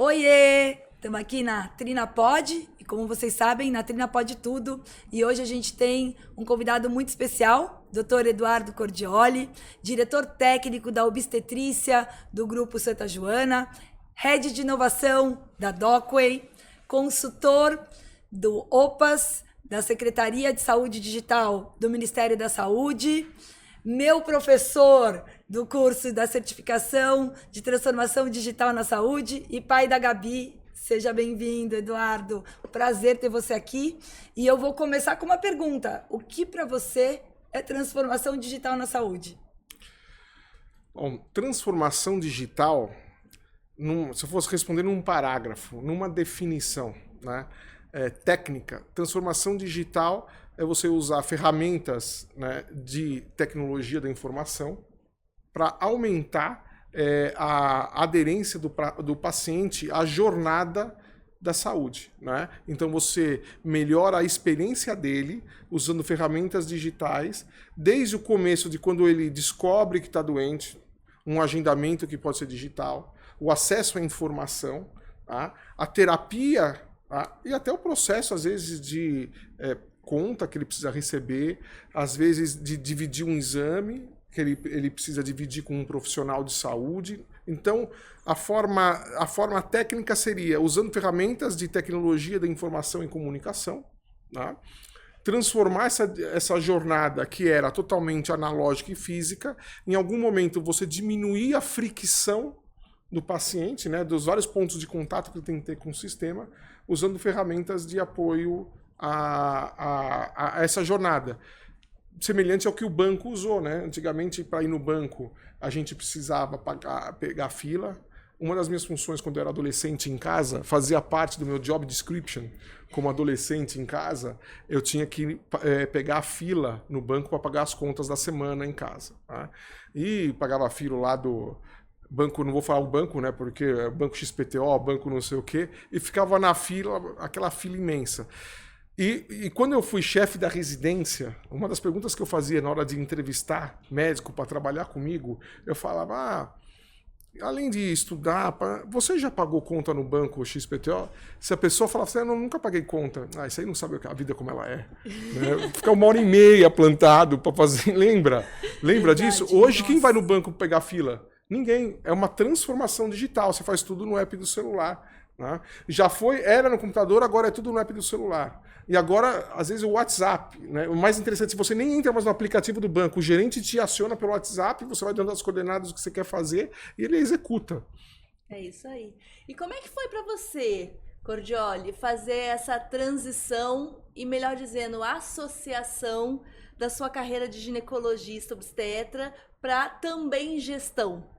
Oiê! Estamos aqui na Trina Pod, e como vocês sabem, na Trina Pode Tudo. E hoje a gente tem um convidado muito especial, Dr. Eduardo Cordioli, diretor técnico da obstetrícia do Grupo Santa Joana, head de inovação da Docway, consultor do OPAS, da Secretaria de Saúde Digital do Ministério da Saúde, meu professor do curso da certificação de transformação digital na saúde e pai da Gabi. Seja bem-vindo, Eduardo. Prazer ter você aqui. E eu vou começar com uma pergunta. O que para você é transformação digital na saúde? Bom, transformação digital, se eu fosse responder num parágrafo, numa definição, né, técnica, transformação digital é você usar ferramentas, né, de tecnologia da informação para aumentar a aderência do paciente à jornada da saúde, né? Então você melhora a experiência dele usando ferramentas digitais, desde o começo de quando ele descobre que está doente, um agendamento que pode ser digital, o acesso à informação, tá? A terapia, tá? E até o processo, às vezes, de conta que ele precisa receber, às vezes de dividir um exame que ele precisa dividir com um profissional de saúde. Então, a forma técnica seria usando ferramentas de tecnologia da informação e comunicação, tá? Transformar essa jornada que era totalmente analógica e física, em algum momento você diminuir a fricção do paciente, né, dos vários pontos de contato que ele tem que ter com o sistema, usando ferramentas de apoio a essa jornada. Semelhante ao que o banco usou, né? Antigamente, para ir no banco, a gente precisava pegar fila. Uma das minhas funções quando eu era adolescente em casa, fazia parte do meu job description como adolescente em casa, eu tinha que pegar a fila no banco para pagar as contas da semana em casa. Tá? E pagava a fila lá do banco, não vou falar o banco, né? Porque é banco XPTO, banco não sei o quê, e ficava na fila, aquela fila imensa. E quando eu fui chefe da residência, uma das perguntas que eu fazia na hora de entrevistar médico para trabalhar comigo, eu falava, além de estudar, você já pagou conta no banco XPTO? Se a pessoa falava assim, eu nunca paguei conta. Isso aí não sabe a vida como ela é. Né? Fica 1h30 plantado para fazer, lembra disso? Hoje, quem vai no banco pegar fila? Ninguém. É uma transformação digital, você faz tudo no app do celular. Né? Era no computador, agora é tudo no app do celular. E agora, às vezes, o WhatsApp. Né? O mais interessante, se você nem entra mais no aplicativo do banco, o gerente te aciona pelo WhatsApp, você vai dando as coordenadas do que você quer fazer e ele executa. É isso aí. E como é que foi para você, Cordioli, fazer essa transição e, melhor dizendo, associação da sua carreira de ginecologista obstetra para também gestão?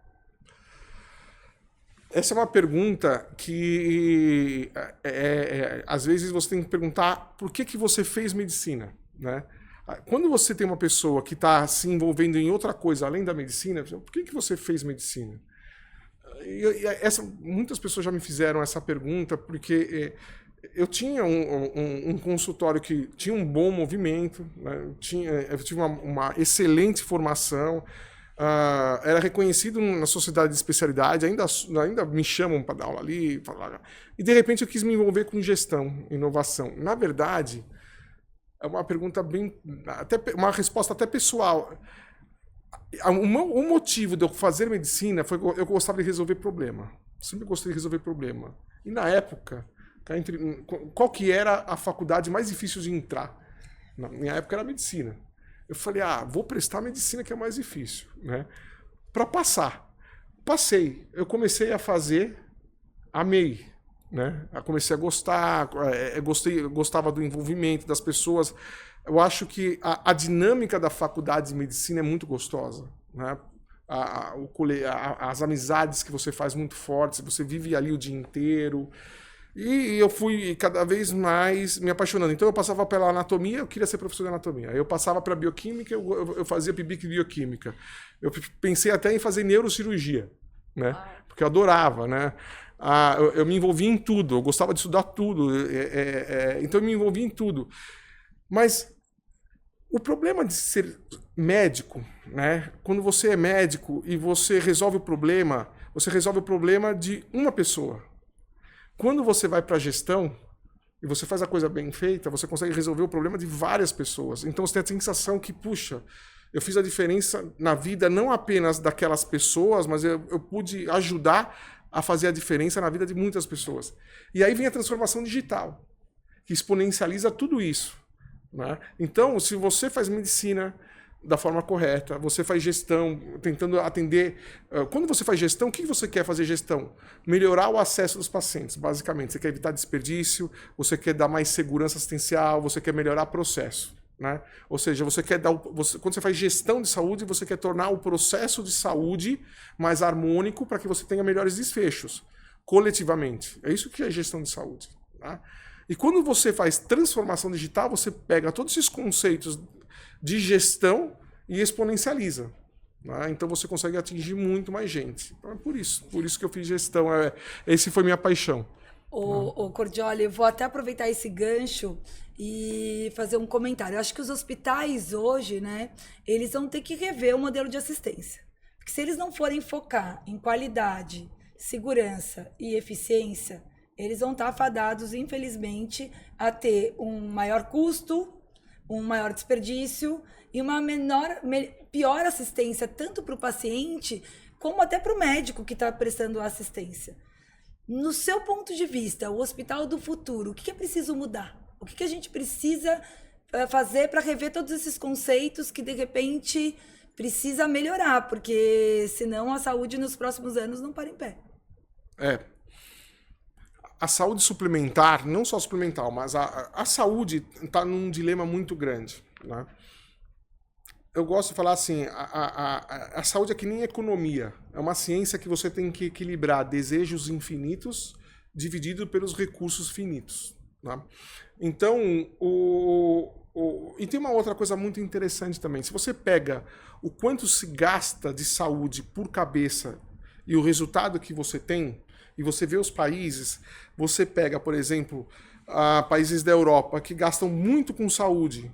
Essa é uma pergunta que às vezes você tem que perguntar por que você fez medicina, né? Quando você tem uma pessoa que está se envolvendo em outra coisa além da medicina, por que você fez medicina? Muitas pessoas já me fizeram essa pergunta porque eu tinha um consultório que tinha um bom movimento, né? Eu tive uma excelente formação. Era reconhecido na sociedade de especialidade, ainda me chamam para dar aula ali, e de repente eu quis me envolver com gestão, inovação. Na verdade, é uma pergunta uma resposta até pessoal. O motivo de eu fazer medicina foi que eu gostava de resolver problema. Sempre gostei de resolver problema. E na época, qual que era a faculdade mais difícil de entrar? Na minha época era medicina. Eu falei, vou prestar medicina que é mais difícil, né? Para passar. Passei. Eu comecei a fazer, amei, né? Eu comecei a gostar, gostava do envolvimento das pessoas. Eu acho que a dinâmica da faculdade de medicina é muito gostosa, né? As amizades que você faz muito fortes, você vive ali o dia inteiro. E eu fui cada vez mais me apaixonando. Então eu passava pela anatomia, eu queria ser professor de anatomia. Aí eu passava para bioquímica, eu fazia PIBIC de bioquímica. Eu pensei até em fazer neurocirurgia, né? Porque eu adorava, né? Eu me envolvia em tudo, eu gostava de estudar tudo. Então eu me envolvia em tudo. Mas o problema de ser médico, né? Quando você é médico e você resolve o problema de uma pessoa. Quando você vai para a gestão e você faz a coisa bem feita, você consegue resolver o problema de várias pessoas. Então você tem a sensação que, puxa, eu fiz a diferença na vida não apenas daquelas pessoas, mas eu pude ajudar a fazer a diferença na vida de muitas pessoas. E aí vem a transformação digital, que exponencializa tudo isso, né? Então, se você faz medicina da forma correta, você faz gestão, tentando atender... Quando você faz gestão, o que você quer fazer gestão? Melhorar o acesso dos pacientes, basicamente. Você quer evitar desperdício, você quer dar mais segurança assistencial, você quer melhorar o processo, né? Ou seja, você quer dar... quando você faz gestão de saúde, você quer tornar o processo de saúde mais harmônico para que você tenha melhores desfechos, coletivamente. É isso que é gestão de saúde, né? E quando você faz transformação digital, você pega todos esses conceitos de gestão e exponencializa, né? Então você consegue atingir muito mais gente. Então é por isso que eu fiz gestão. Esse foi minha paixão. Ô Cordioli, eu vou até aproveitar esse gancho e fazer um comentário. Eu acho que os hospitais hoje, né, eles vão ter que rever o modelo de assistência. Porque se eles não forem focar em qualidade, segurança e eficiência, eles vão estar fadados, infelizmente, a ter um maior custo, um maior desperdício e uma pior assistência, tanto para o paciente, como até para o médico que está prestando a assistência. No seu ponto de vista, o hospital do futuro, o que é preciso mudar? O que a gente precisa fazer para rever todos esses conceitos que, de repente, precisa melhorar? Porque, senão, a saúde nos próximos anos não para em pé. A saúde suplementar, não só suplementar, mas a saúde está num dilema muito grande, né? Eu gosto de falar assim, a saúde é que nem economia. É uma ciência que você tem que equilibrar desejos infinitos dividido pelos recursos finitos, né? Então, e tem uma outra coisa muito interessante também. Se você pega o quanto se gasta de saúde por cabeça e o resultado que você tem, e você vê os países, você pega, por exemplo, países da Europa que gastam muito com saúde,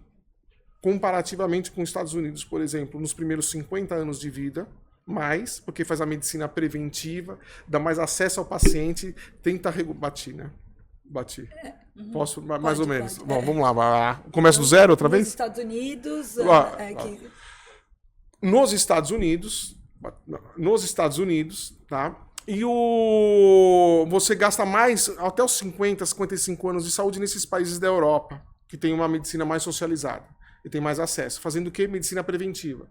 comparativamente com os Estados Unidos, por exemplo, nos primeiros 50 anos de vida, mais, porque faz a medicina preventiva, dá mais acesso ao paciente, tenta bater, né? Bati. Posso? Mais ou menos. Bom, vamos lá. Começa do zero outra vez? Nos Estados Unidos... Nos Estados Unidos, tá? E você gasta mais, até os 50, 55 anos de saúde nesses países da Europa, que tem uma medicina mais socializada e tem mais acesso. Fazendo o quê? Medicina preventiva.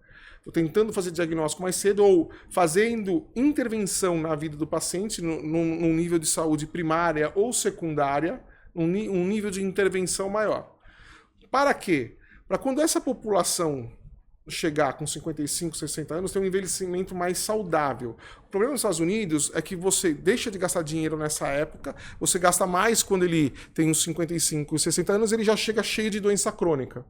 Tentando fazer diagnóstico mais cedo ou fazendo intervenção na vida do paciente num nível de saúde primária ou secundária, um nível de intervenção maior. Para quê? Para quando essa população chegar com 55, 60 anos, ter um envelhecimento mais saudável. O problema nos Estados Unidos é que você deixa de gastar dinheiro nessa época, você gasta mais quando ele tem uns 55, 60 anos, ele já chega cheio de doença crônica.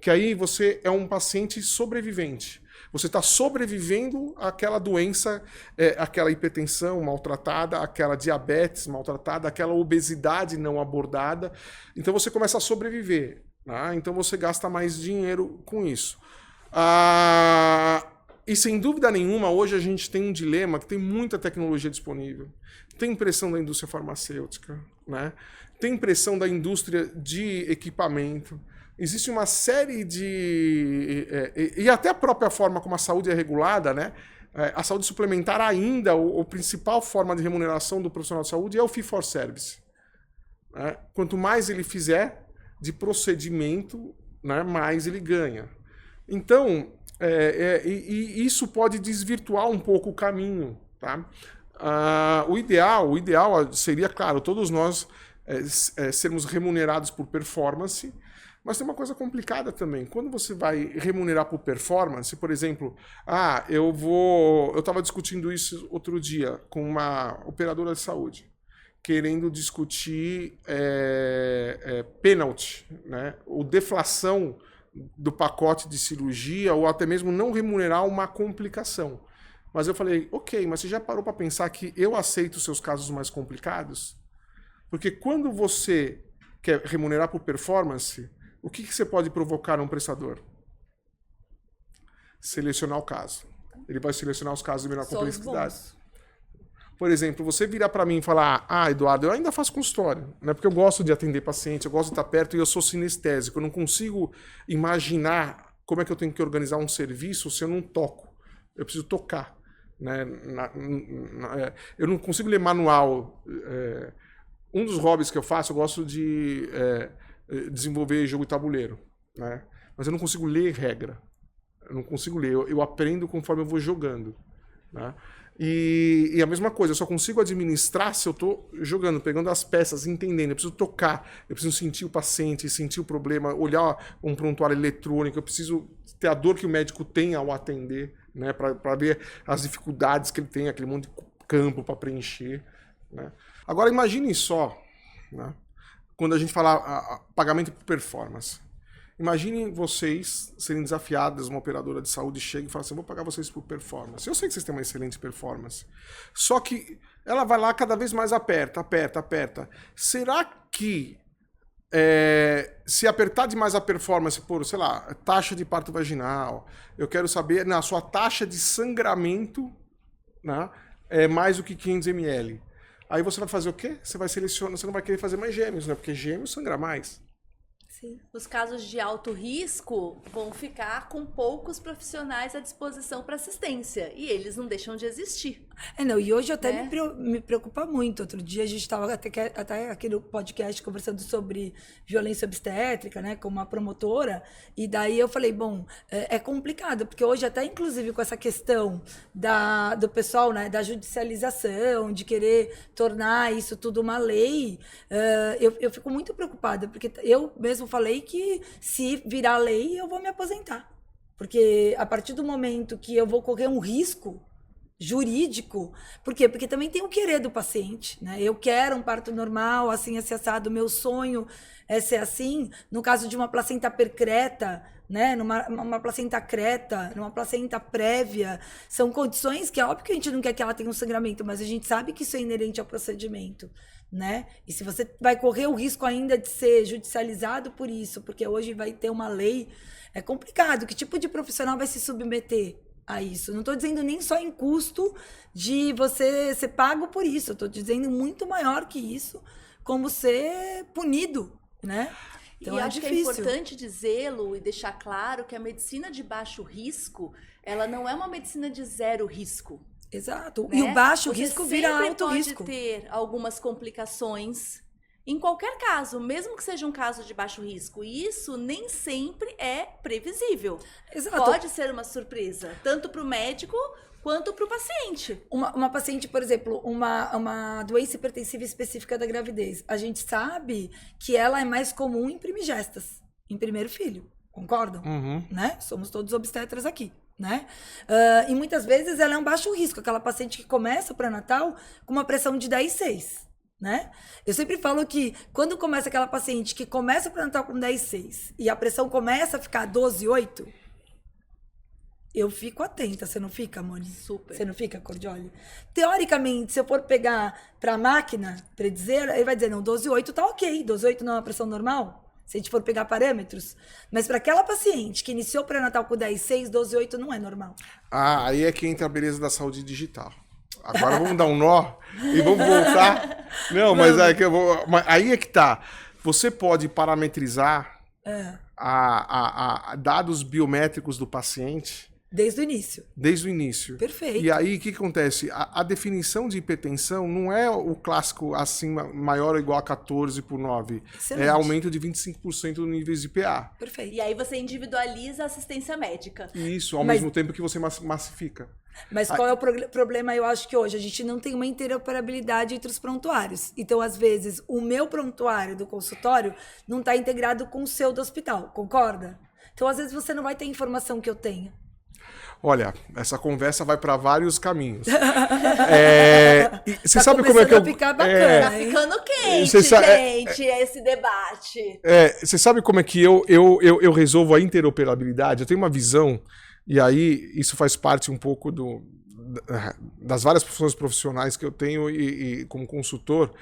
Que aí você é um paciente sobrevivente. Você está sobrevivendo àquela doença, aquela hipertensão maltratada, aquela diabetes maltratada, aquela obesidade não abordada. Então você começa a sobreviver, né? Então você gasta mais dinheiro com isso. E sem dúvida nenhuma, hoje a gente tem um dilema que tem muita tecnologia disponível. Tem pressão da indústria farmacêutica, né? Tem pressão da indústria de equipamento. Existe uma série de... E até a própria forma como a saúde é regulada, né? A saúde suplementar ainda, a principal forma de remuneração do profissional de saúde é o fee for service, né? Quanto mais ele fizer de procedimento, né, mais ele ganha. Então, isso pode desvirtuar um pouco o caminho, tá? O ideal seria, claro, todos nós sermos remunerados por performance, mas tem uma coisa complicada também. Quando você vai remunerar por performance, por exemplo, eu estava discutindo isso outro dia com uma operadora de saúde, querendo discutir penalty, né, ou deflação do pacote de cirurgia, ou até mesmo não remunerar uma complicação. Mas eu falei, ok, mas você já parou para pensar que eu aceito os seus casos mais complicados? Porque quando você quer remunerar por performance, o que você pode provocar num prestador? Selecionar o caso. Ele vai selecionar os casos de menor complexidade. por exemplo, você virar para mim e falar, Eduardo, eu ainda faço consultório, né? Porque eu gosto de atender paciente, eu gosto de estar perto e eu sou sinestésico, eu não consigo imaginar como é que eu tenho que organizar um serviço se eu não toco. Eu preciso tocar, né? Eu não consigo ler manual. Um dos hobbies que eu faço, eu gosto de desenvolver jogo e tabuleiro, né? Mas eu não consigo ler regra. Eu não consigo ler. Eu aprendo conforme eu vou jogando, né? E a mesma coisa, eu só consigo administrar se eu estou jogando, pegando as peças, entendendo. Eu preciso tocar, eu preciso sentir o paciente, sentir o problema, olhar um prontuário eletrônico, eu preciso ter a dor que o médico tem ao atender, né, para ver as dificuldades que ele tem, aquele monte de campo para preencher, né? Agora imagine só, né, quando a gente fala pagamento por performance. Imaginem vocês serem desafiados, uma operadora de saúde chega e fala assim, vou pagar vocês por performance. Eu sei que vocês têm uma excelente performance. Só que ela vai lá cada vez mais aperta. Será que se apertar demais a performance por, sei lá, taxa de parto vaginal, eu quero saber, na sua taxa de sangramento, né, é mais do que 500 ml. Aí você vai fazer o quê? Você vai selecionar, você não vai querer fazer mais gêmeos, né? Porque gêmeos sangra mais. Sim. Os casos de alto risco vão ficar com poucos profissionais à disposição para assistência. E eles não deixam de existir. E hoje até me preocupa muito. Outro dia a gente estava até aqui no podcast conversando sobre violência obstétrica, né, com uma promotora, e daí eu falei, bom, é complicado, porque hoje até inclusive com essa questão do pessoal, né, da judicialização, de querer tornar isso tudo uma lei, eu fico muito preocupada, porque eu mesmo falei que se virar lei eu vou me aposentar. Porque a partir do momento que eu vou correr um risco jurídico. Por quê? Porque também tem o querer do paciente, né? Eu quero um parto normal, assim, assado, meu sonho é ser assim. No caso de uma placenta percreta, né? Numa placenta creta, numa placenta prévia, são condições que é óbvio que a gente não quer que ela tenha um sangramento, mas a gente sabe que isso é inerente ao procedimento, né? E se você vai correr o risco ainda de ser judicializado por isso, porque hoje vai ter uma lei, é complicado. Que tipo de profissional vai se submeter a isso? Não estou dizendo nem só em custo de você ser pago por isso, estou dizendo muito maior que isso, como ser punido, né? Então acho difícil. Que é importante dizê-lo e deixar claro que a medicina de baixo risco, ela não é uma medicina de zero risco. Exato. Né? E o baixo risco vira alto risco. Você pode ter algumas complicações em qualquer caso, mesmo que seja um caso de baixo risco. E isso nem sempre é previsível. Exato. Pode ser uma surpresa, tanto para o médico quanto para o paciente. Uma paciente, por exemplo, uma doença hipertensiva específica da gravidez. A gente sabe que ela é mais comum em primigestas, em primeiro filho. Concordam? Uhum. Né? Somos todos obstetras aqui. Né? E muitas vezes ela é um baixo risco. Aquela paciente que começa o pré-natal com uma pressão de 10,6. Né? Eu sempre falo que quando começa aquela paciente que começa o pré-natal com 10,6 e a pressão começa a ficar 12,8, eu fico atenta. Você não fica, Moni? Super. Você não fica, Cordioli? Teoricamente, se eu for pegar para a máquina, para dizer, ele vai dizer, não, 12,8 tá ok. 12,8 não é uma pressão normal? Se a gente for pegar parâmetros. Mas para aquela paciente que iniciou o pré-natal com 10,6, 12,8 não é normal. Aí é que entra a beleza da saúde digital. Agora vamos dar um nó e vamos voltar. Não, mas aí é que tá. Você pode parametrizar dados biométricos do paciente. Desde o início. Desde o início. Perfeito. E aí, o que acontece? A definição de hipertensão não é o clássico acima, maior ou igual a 14/9. Excelente. É aumento de 25% no nível de PA. Perfeito. E aí você individualiza a assistência médica. Isso, ao mesmo tempo que você massifica. Mas qual é o problema? Eu acho que hoje a gente não tem uma interoperabilidade entre os prontuários. Então, às vezes, o meu prontuário do consultório não está integrado com o seu do hospital. Concorda? Então, às vezes, você não vai ter a informação que eu tenho. Olha, essa conversa vai para vários caminhos. Você sabe como é que ficar bacana, tá ficando quente, gente, esse debate. Você sabe como é que eu resolvo a interoperabilidade? Eu tenho uma visão, e aí isso faz parte um pouco das várias funções profissionais que eu tenho e como consultor.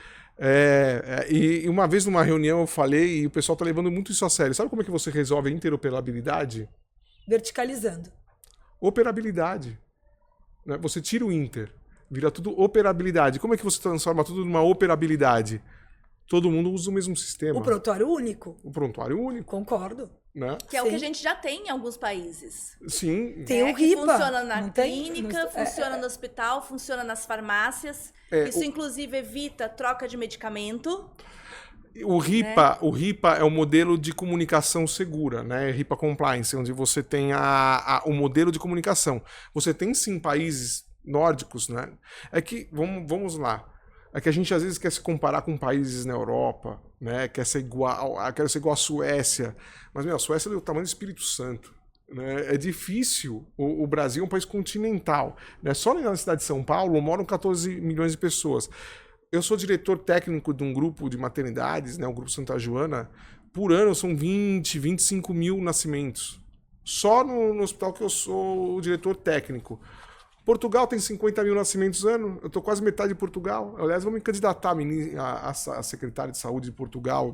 E uma vez numa reunião eu falei, e o pessoal está levando muito isso a sério. Sabe como é que você resolve a interoperabilidade? Verticalizando. Operabilidade. Né? Você tira o inter. Vira tudo operabilidade. Como é que você transforma tudo numa operabilidade? Todo mundo usa o mesmo sistema. O prontuário único. O prontuário único. Concordo. Né? Que é o que a gente já tem em alguns países. Sim. Tem o Que RIPA. funciona na não tem? clínica, funciona no hospital, funciona nas farmácias. Isso, inclusive, evita troca de medicamento. O RIPA é o modelo de comunicação segura, né? RIPA Compliance, onde você tem o modelo de comunicação. Você tem, sim, países nórdicos, né? É que, vamos lá, é que a gente às vezes quer se comparar com países na Europa, né? Quer ser igual à Suécia. Mas, a Suécia é do tamanho do Espírito Santo. Né? É difícil. O Brasil é um país continental. Né? Só na cidade de São Paulo moram 14 milhões de pessoas. Eu sou diretor técnico de um grupo de maternidades, né, o Grupo Santa Joana. Por ano são 25 mil nascimentos. Só no hospital que eu sou o diretor técnico. Portugal tem 50 mil nascimentos ano. Eu estou quase metade de Portugal. Aliás, vou me candidatar a secretária de saúde de Portugal,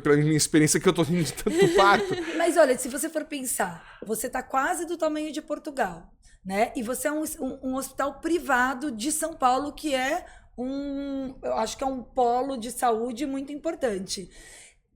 pela minha experiência que eu estou tendo de tanto parto. Mas olha, se você for pensar, você está quase do tamanho de Portugal, né? E você é um hospital privado de São Paulo, que é eu acho que é um polo de saúde muito importante.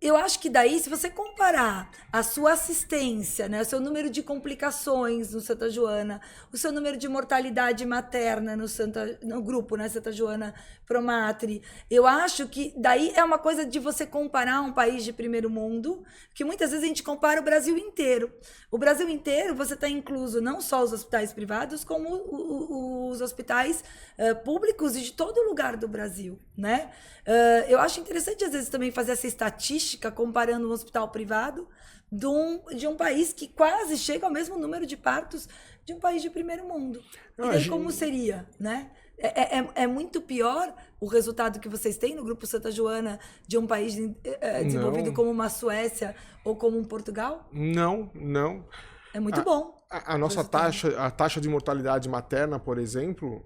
Eu acho que daí, se você comparar a sua assistência, né, o seu número de complicações no Santa Joana, o seu número de mortalidade materna no grupo, né, Santa Joana Promatri, eu acho que daí é uma coisa de você comparar um país de primeiro mundo, que muitas vezes a gente compara o Brasil inteiro. O Brasil inteiro, você está incluso não só os hospitais privados, como os hospitais públicos e de todo lugar do Brasil, né? Eu acho interessante, às vezes, também fazer essa estatística comparando um hospital privado de um país que quase chega ao mesmo número de partos de um país de primeiro mundo. E daí como seria, né? É muito pior o resultado que vocês têm no Grupo Santa Joana de um país desenvolvido como uma Suécia ou como um Portugal? Não. É muito bom. A nossa taxa de mortalidade materna, por exemplo,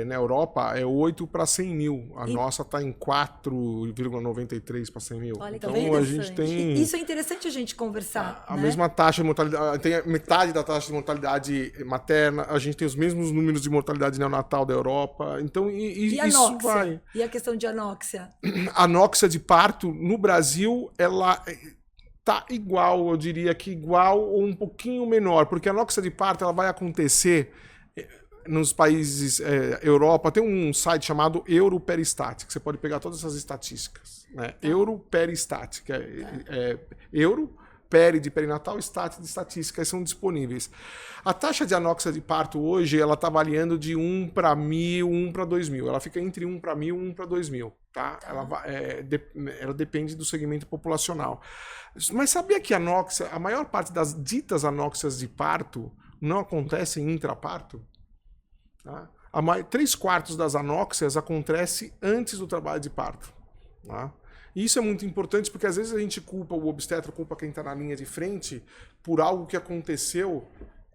na Europa é 8 para 100 mil. A nossa está em 4,93 para 100 mil. Olha, então a gente tem... Isso é interessante a gente conversar. A né? mesma taxa de mortalidade, tem metade da taxa de mortalidade materna, a gente tem os mesmos números de mortalidade neonatal da Europa. Então, E isso anóxia? vai. E a questão de anóxia? A anóxia de parto, no Brasil, ela tá igual, eu diria que igual ou um pouquinho menor, porque a anóxia de parto ela vai acontecer nos países Europa. Tem um site chamado Europeristat, que você pode pegar todas essas estatísticas. Né? Tá. Europeristat, que Euro, peri de perinatal, stat de estatísticas, são disponíveis. A taxa de anóxia de parto hoje, ela está variando de 1 para 1.000, 1 para 2.000. Ela fica entre 1 para 1.000 e 1 para 2.000. Tá? Ela depende do segmento populacional. Mas sabia que a maior parte das ditas anóxias de parto não acontece em intraparto? Tá? 3/4 das anóxias acontece antes do trabalho de parto. Tá? E isso é muito importante porque às vezes a gente culpa o obstetra, culpa quem está na linha de frente por algo que aconteceu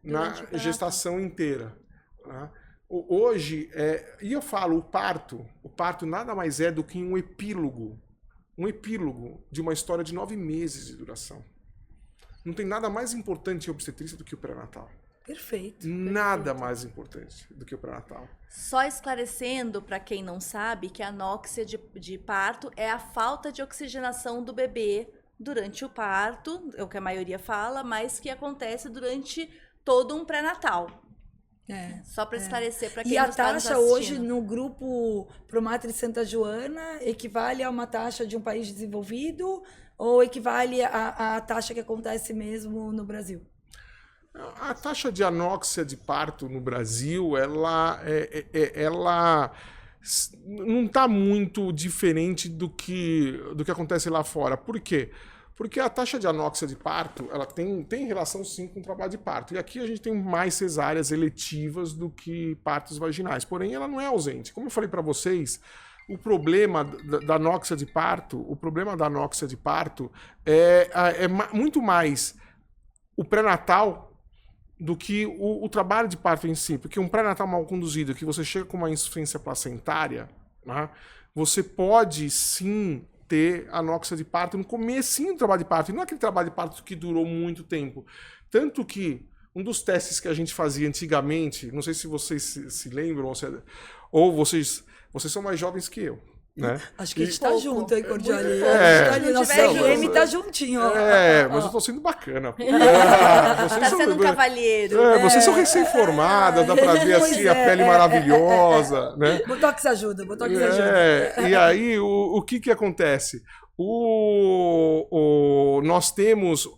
na gestação inteira. Tá? Hoje, e eu falo, o parto nada mais é do que um epílogo de uma história de 9 meses de duração. Não tem nada mais importante em obstetrícia do que o pré-natal. Perfeito. Nada mais importante do que o pré-natal. Só esclarecendo para quem não sabe que a anóxia de parto é a falta de oxigenação do bebê durante o parto, é o que a maioria fala, mas que acontece durante todo um pré-natal. Só para esclarecer para quem não está nos assistindo. E a taxa hoje no grupo Promatri Santa Joana equivale a uma taxa de um país desenvolvido ou equivale à taxa que acontece mesmo no Brasil? A taxa de anóxia de parto no Brasil, ela não está muito diferente do que acontece lá fora. Por quê? Porque a taxa de anóxia de parto, ela tem relação sim com o trabalho de parto. E aqui a gente tem mais cesáreas eletivas do que partos vaginais. Porém, ela não é ausente. Como eu falei para vocês, o problema da anóxia de parto, é muito mais o pré-natal do que o trabalho de parto em si. Porque um pré-natal mal conduzido, que você chega com uma insuficiência placentária, né, você pode sim ter anóxia de parto no comecinho do trabalho de parto. E não é aquele trabalho de parto que durou muito tempo. Tanto que um dos testes que a gente fazia antigamente, não sei se vocês se lembram, Ou vocês são mais jovens que eu. Né? Acho que a gente tá junto aí, Cordioli. Nosso tiver CRM junto. tá juntinho. Ó. Mas eu tô sendo bacana. Tá sendo um cavalheiro. Vocês são recém-formadas, dá pra ver assim a pele maravilhosa, né? Botox ajuda, Botox ajuda. E aí, o que acontece? Nós temos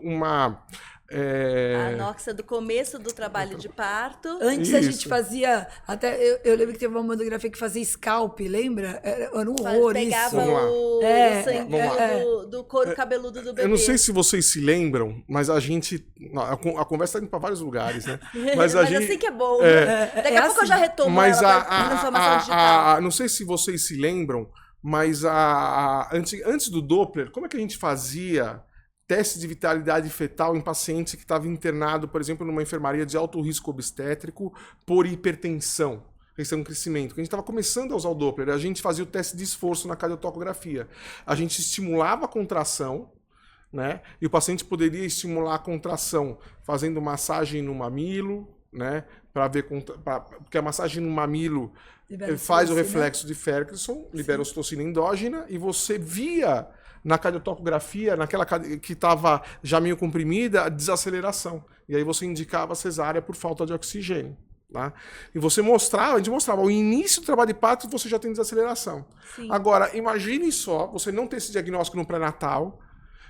uma... A Anoxa do começo do trabalho de parto. Antes a gente fazia, até eu lembro que teve uma mamografia que fazia scalp, lembra? Era um horror Pegava isso. o sangue do couro cabeludo do bebê. Eu não sei se vocês se lembram, mas a gente... A conversa tá indo para vários lugares, né? Mas assim que é bom. Daqui a pouco eu já retomo mas ela pra transformação digital. não sei se vocês se lembram, mas antes do Doppler, como é que a gente fazia teste de vitalidade fetal em paciente que estava internado, por exemplo, numa enfermaria de alto risco obstétrico por hipertensão, questão de crescimento? Que a gente estava começando a usar o Doppler, a gente fazia o teste de esforço na cardiotocografia. A gente estimulava a contração, né? E o paciente poderia estimular a contração fazendo massagem no mamilo, né? Para ver, porque a massagem no mamilo faz o reflexo de Ferguson, libera ocitocina endógena, e você via na cardiotocografia, naquela que estava já meio comprimida, a desaceleração. E aí você indicava cesárea por falta de oxigênio. Tá? E a gente mostrava, ao início do trabalho de parto você já tem desaceleração. Sim. Agora, imagine só, você não ter esse diagnóstico no pré-natal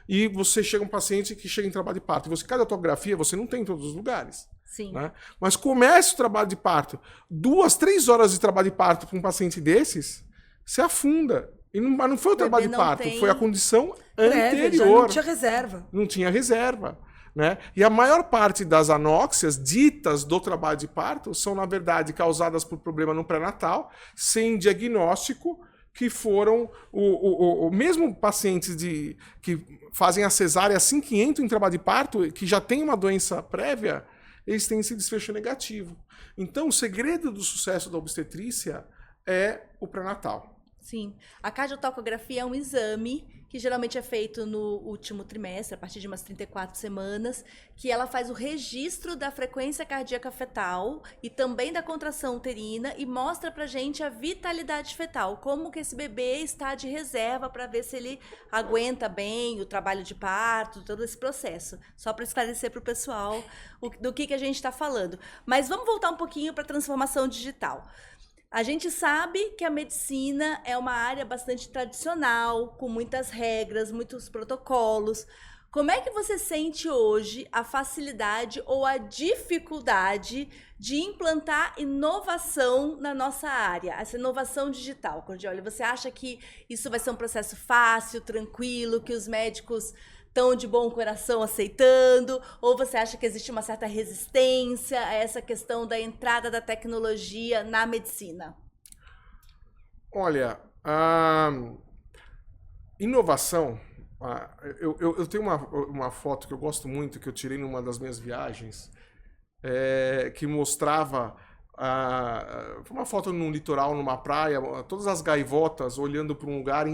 e você chega um paciente que chega em trabalho de parto. E você, cardiotografia, você não tem em todos os lugares. Sim. Né? Mas comece o trabalho de parto. 2, 3 horas de trabalho de parto para um paciente desses, você afunda. Mas não foi o trabalho de parto, foi a condição anterior. Já não tinha reserva. Não tinha reserva. Né? E a maior parte das anóxias ditas do trabalho de parto são, na verdade, causadas por problema no pré-natal, sem diagnóstico, que foram mesmo pacientes que fazem a cesárea assim que entram em trabalho de parto, que já tem uma doença prévia, eles têm esse desfecho negativo. Então, o segredo do sucesso da obstetrícia é o pré-natal. Sim. A cardiotocografia é um exame que geralmente é feito no último trimestre, a partir de umas 34 semanas, que ela faz o registro da frequência cardíaca fetal e também da contração uterina e mostra pra gente a vitalidade fetal, como que esse bebê está de reserva para ver se ele aguenta bem o trabalho de parto, todo esse processo. Só para esclarecer para o pessoal do que a gente está falando. Mas vamos voltar um pouquinho para a transformação digital. A gente sabe que a medicina é uma área bastante tradicional, com muitas regras, muitos protocolos. Como é que você sente hoje a facilidade ou a dificuldade de implantar inovação na nossa área, essa inovação digital, Cordioli? Você acha que isso vai ser um processo fácil, tranquilo, que os médicos estão de bom coração aceitando? Ou você acha que existe uma certa resistência a essa questão da entrada da tecnologia na medicina? Olha, inovação... Eu tenho uma foto que eu gosto muito, que eu tirei numa das minhas viagens, que mostrava uma foto num litoral, numa praia, todas as gaivotas olhando para um lugar,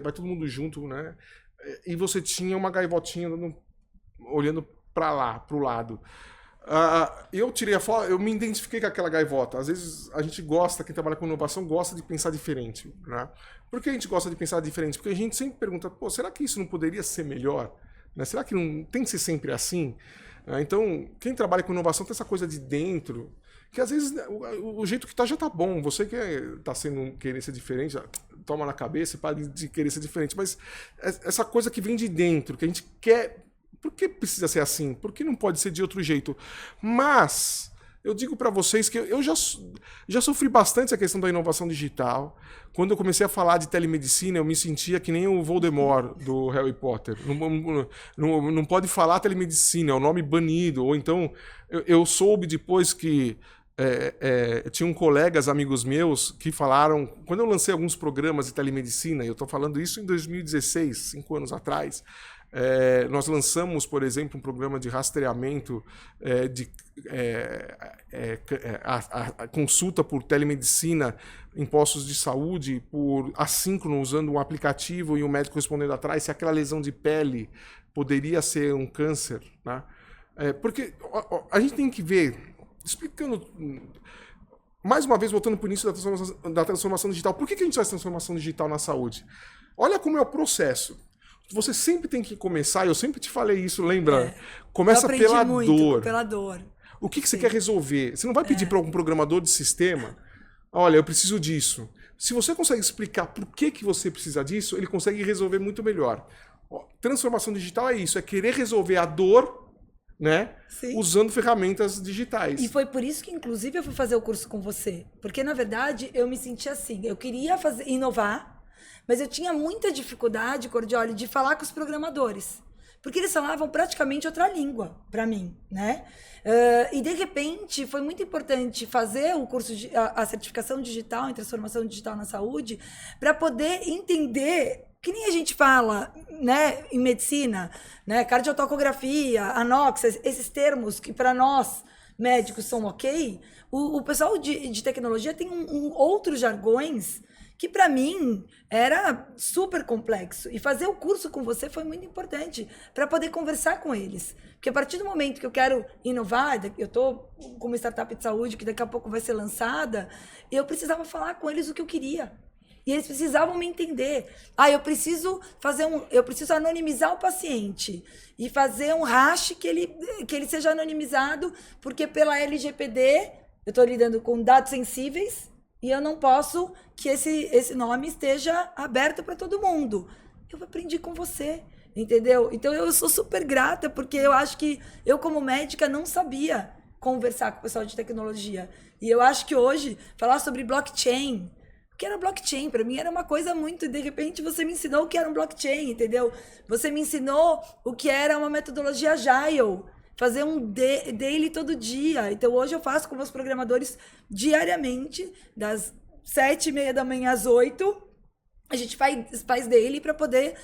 vai todo mundo junto, né? E você tinha uma gaivotinha olhando para lá, para o lado. Eu tirei a foto, eu me identifiquei com aquela gaivota. Às vezes a gente gosta, quem trabalha com inovação, gosta de pensar diferente, né? Por que a gente gosta de pensar diferente? Porque a gente sempre pergunta, será que isso não poderia ser melhor? Né? Será que não tem que ser sempre assim? Então, quem trabalha com inovação tem essa coisa de dentro, que às vezes o jeito que tá já tá bom. Você que tá querendo ser diferente, toma na cabeça e para de querer ser diferente. Mas essa coisa que vem de dentro, que a gente quer... Por que precisa ser assim? Por que não pode ser de outro jeito? Mas eu digo para vocês que eu já sofri bastante a questão da inovação digital. Quando eu comecei a falar de telemedicina, eu me sentia que nem o Voldemort do Harry Potter. Não pode falar telemedicina, é o nome banido. Ou então, eu soube depois que tinham colegas, amigos meus, que falaram... Quando eu lancei alguns programas de telemedicina, eu estou falando isso em 2016, 5 anos atrás... nós lançamos, por exemplo, um programa de rastreamento a consulta por telemedicina em postos de saúde, por assíncrono, usando um aplicativo e um médico respondendo atrás se aquela lesão de pele poderia ser um câncer. Né? Porque a gente tem que ver, explicando... mais uma vez, voltando para o início da transformação digital, por que a gente faz transformação digital na saúde? Olha como é o processo. Você sempre tem que começar, eu sempre te falei isso, lembra? Começa pela dor. Pela dor. O que você quer resolver? Você não vai pedir para algum programador de sistema, olha, eu preciso disso. Se você consegue explicar por que você precisa disso, ele consegue resolver muito melhor. Transformação digital é isso, é querer resolver a dor, né? Sim. Usando ferramentas digitais. E foi por isso que, inclusive, eu fui fazer o curso com você. Porque, na verdade, eu me senti assim. Eu queria inovar, mas eu tinha muita dificuldade, Cordioli, de falar com os programadores. Porque eles falavam praticamente outra língua para mim, né? E, de repente, foi muito importante fazer o curso de a certificação digital em transformação digital na saúde para poder entender, que nem a gente fala, né, em medicina, né, cardiotocografia, anox, esses termos que para nós médicos são ok, o pessoal de tecnologia tem outros jargões que para mim era super complexo. E fazer o curso com você foi muito importante para poder conversar com eles. Porque a partir do momento que eu quero inovar, eu estou com uma startup de saúde que daqui a pouco vai ser lançada, eu precisava falar com eles o que eu queria. E eles precisavam me entender. Eu preciso anonimizar o paciente e fazer um hash que ele seja anonimizado, porque pela LGPD eu estou lidando com dados sensíveis e eu não posso que esse nome esteja aberto para todo mundo. Eu aprendi com você, entendeu? Então eu sou super grata, porque eu acho que eu, como médica, não sabia conversar com o pessoal de tecnologia. E eu acho que hoje, falar sobre blockchain, o que era blockchain? Para mim era uma coisa muito... De repente você me ensinou o que era um blockchain, entendeu? Você me ensinou o que era uma metodologia agile, fazer um daily todo dia. Então hoje eu faço com meus programadores diariamente, das 7h30 da manhã às 8h, a gente faz daily para poder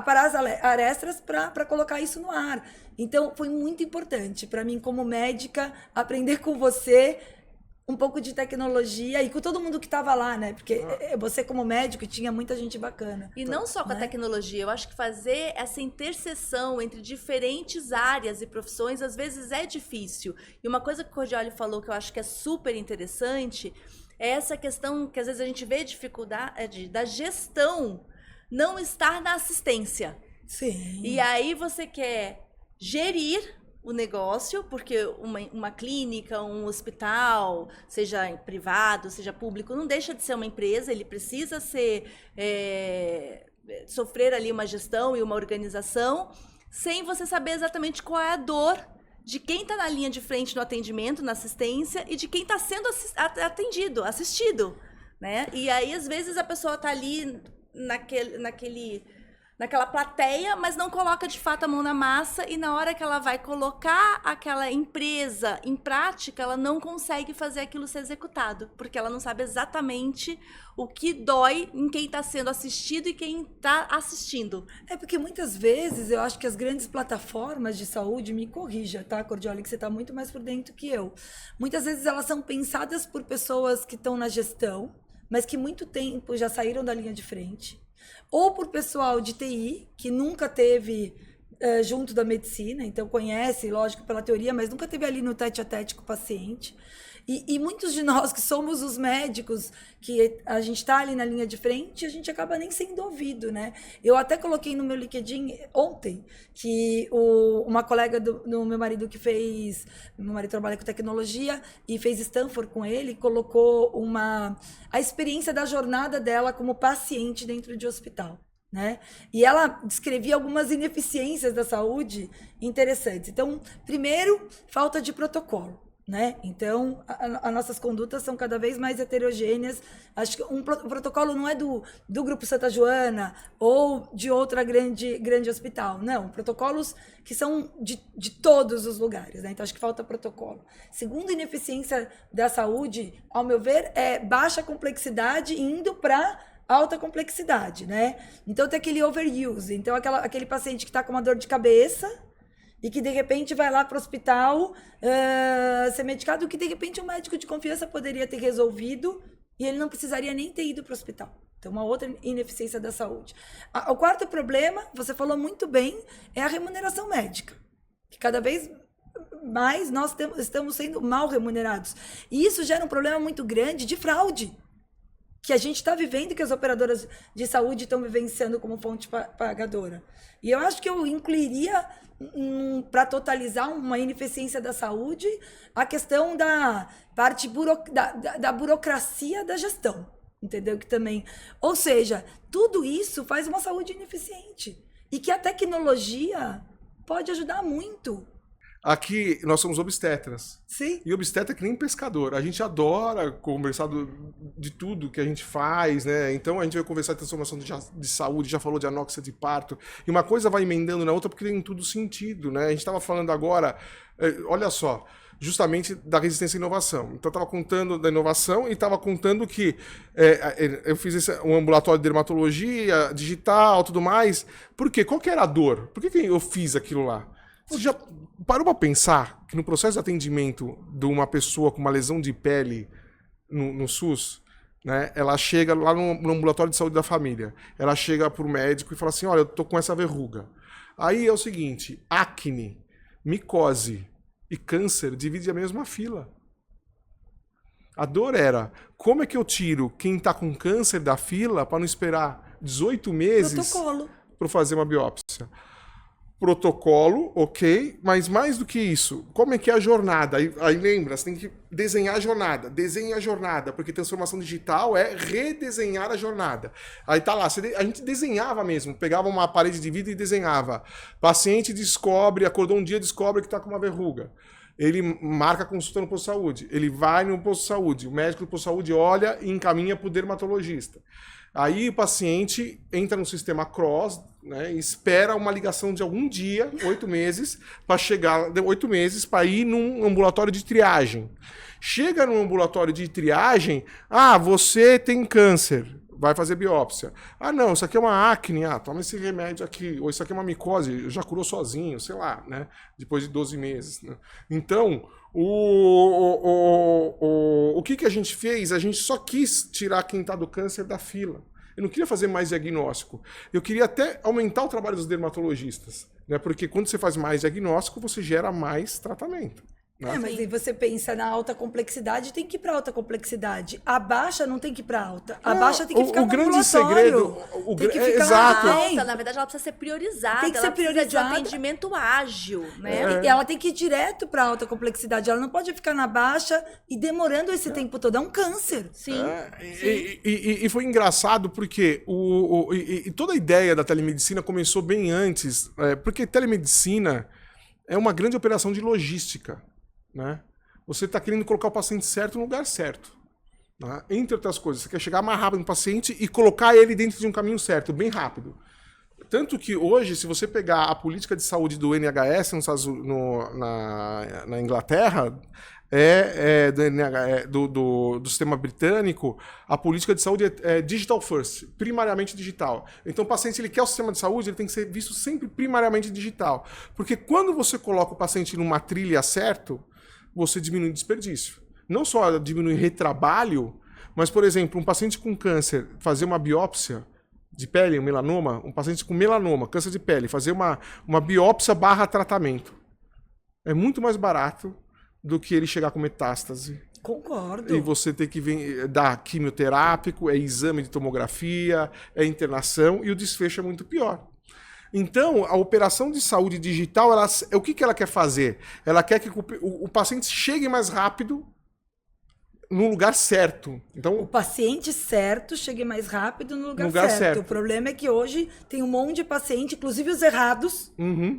parar as arestas para colocar isso no ar. Então foi muito importante para mim, como médica, aprender com você um pouco de tecnologia e com todo mundo que estava lá, né? Porque você, como médico, tinha muita gente bacana. E não só com a tecnologia, eu acho que fazer essa interseção entre diferentes áreas e profissões, às vezes é difícil. E uma coisa que o Cordioli falou que eu acho que é super interessante é essa questão que às vezes a gente vê dificuldade da gestão não estar na assistência. Sim. E aí você quer gerir o negócio, porque uma clínica, um hospital, seja privado, seja público, não deixa de ser uma empresa, ele precisa sofrer ali uma gestão e uma organização, sem você saber exatamente qual é a dor de quem está na linha de frente no atendimento, na assistência, e de quem está sendo assistido, né? E aí, às vezes, a pessoa está ali naquela plateia, mas não coloca de fato a mão na massa, e na hora que ela vai colocar aquela empresa em prática, ela não consegue fazer aquilo ser executado, porque ela não sabe exatamente o que dói em quem está sendo assistido e quem está assistindo. Porque muitas vezes eu acho que as grandes plataformas de saúde, me corrija, tá, Cordioli, que você está muito mais por dentro que eu. Muitas vezes elas são pensadas por pessoas que estão na gestão, mas que muito tempo já saíram da linha de frente, ou por pessoal de TI, que nunca teve junto da medicina, então conhece, lógico, pela teoria, mas nunca teve ali no tete-a-tete com o paciente. E muitos de nós que somos os médicos, que a gente está ali na linha de frente, a gente acaba nem sendo ouvido, né? Eu até coloquei no meu LinkedIn ontem que uma colega do meu marido meu marido trabalha com tecnologia e fez Stanford com ele, colocou a experiência da jornada dela como paciente dentro de hospital, né? E ela descrevia algumas ineficiências da saúde interessantes. Então, primeiro, falta de protocolo, né? Então, as nossas condutas são cada vez mais heterogêneas. Acho que um protocolo não é do Grupo Santa Joana ou de outra grande hospital. Não, protocolos que são de todos os lugares, né? Então, acho que falta protocolo. Segunda ineficiência da saúde, ao meu ver, é baixa complexidade indo para alta complexidade, né? Então, tem aquele overuse. Então, aquele paciente que está com uma dor de cabeça e que, de repente, vai lá para o hospital ser medicado, que, de repente, um médico de confiança poderia ter resolvido e ele não precisaria nem ter ido para o hospital. Então, uma outra ineficiência da saúde. O quarto problema, você falou muito bem, é a remuneração médica, que cada vez mais nós estamos sendo mal remunerados. E isso gera um problema muito grande de fraude, que a gente está vivendo, que as operadoras de saúde estão vivenciando como fonte pagadora. E eu acho que eu incluiria, para totalizar uma ineficiência da saúde, a questão da parte da burocracia da gestão. Entendeu? Que também. Ou seja, tudo isso faz uma saúde ineficiente. E que a tecnologia pode ajudar muito. Aqui nós somos obstetras. Sim. E obstetra é que nem pescador. A gente adora conversar de tudo que a gente faz, né? Então a gente vai conversar de transformação de saúde, já falou de anóxia de parto. E uma coisa vai emendando na outra porque tem tudo sentido, né? A gente estava falando agora, olha só, justamente da resistência à inovação. Então eu estava contando da inovação e estava contando que eu fiz um ambulatório de dermatologia, digital, tudo mais. Por quê? Qual que era a dor? Por que eu fiz aquilo lá? Você já parou para pensar que no processo de atendimento de uma pessoa com uma lesão de pele no SUS, né, ela chega lá no ambulatório de saúde da família, ela chega para o médico e fala assim, olha, eu tô com essa verruga. Aí é o seguinte, acne, micose e câncer dividem a mesma fila. A dor era, como é que eu tiro quem está com câncer da fila para não esperar 18 meses para fazer uma biópsia? Protocolo, ok, mas mais do que isso, como é que é a jornada? Aí lembra, você tem que desenhar a jornada, desenha a jornada, porque transformação digital é redesenhar a jornada. Aí tá lá, a gente desenhava mesmo, pegava uma parede de vidro e desenhava. Paciente descobre, acordou um dia, descobre que está com uma verruga. Ele marca a consulta no posto de saúde, ele vai no posto de saúde, o médico do posto de saúde olha e encaminha para o dermatologista. Aí o paciente entra no sistema CROSS, né, e espera uma ligação de algum dia, 8 meses, para chegar, 8 meses, para ir num ambulatório de triagem. Chega no ambulatório de triagem, você tem câncer, vai fazer biópsia. Não, isso aqui é uma acne, toma esse remédio aqui, ou isso aqui é uma micose, já curou sozinho, sei lá, né, depois de 12 meses. Né? Então, o que a gente fez? A gente só quis tirar quem está do câncer da fila. Eu não queria fazer mais diagnóstico. Eu queria até aumentar o trabalho dos dermatologistas, né? Porque quando você faz mais diagnóstico, você gera mais tratamento. Né? Mas aí você pensa na alta complexidade, tem que ir para alta complexidade. A baixa não tem que ir para alta. A baixa tem que ficar no grande segredo, tem que ficar exato. Alta, na verdade, ela precisa ser priorizada. Tem que ser priorizada. Precisa de um atendimento ágil, né? E ela tem que ir direto para alta complexidade. Ela não pode ficar na baixa e demorando esse tempo todo. É um câncer. Sim. E foi engraçado porque toda a ideia da telemedicina começou bem antes, porque telemedicina é uma grande operação de logística. Né? Você está querendo colocar o paciente certo no lugar certo. Né? Entre outras coisas, você quer chegar mais rápido no paciente e colocar ele dentro de um caminho certo, bem rápido. Tanto que hoje, se você pegar a política de saúde do NHS na Inglaterra, do sistema britânico, a política de saúde é digital first, primariamente digital. Então o paciente ele quer o sistema de saúde, ele tem que ser visto sempre primariamente digital. Porque quando você coloca o paciente numa trilha certo, você diminui o desperdício. Não só diminui retrabalho, mas, por exemplo, um paciente com câncer fazer uma biópsia de pele, um melanoma, um paciente com melanoma, câncer de pele, fazer uma biópsia / tratamento. É muito mais barato do que ele chegar com metástase. Concordo. E você ter que dar quimioterápico, exame de tomografia, internação, e o desfecho é muito pior. Então, a operação de saúde digital, o que ela quer fazer? Ela quer que o paciente chegue mais rápido no lugar certo. Então, o paciente certo chegue mais rápido no lugar certo. O problema é que hoje tem um monte de paciente, inclusive os errados,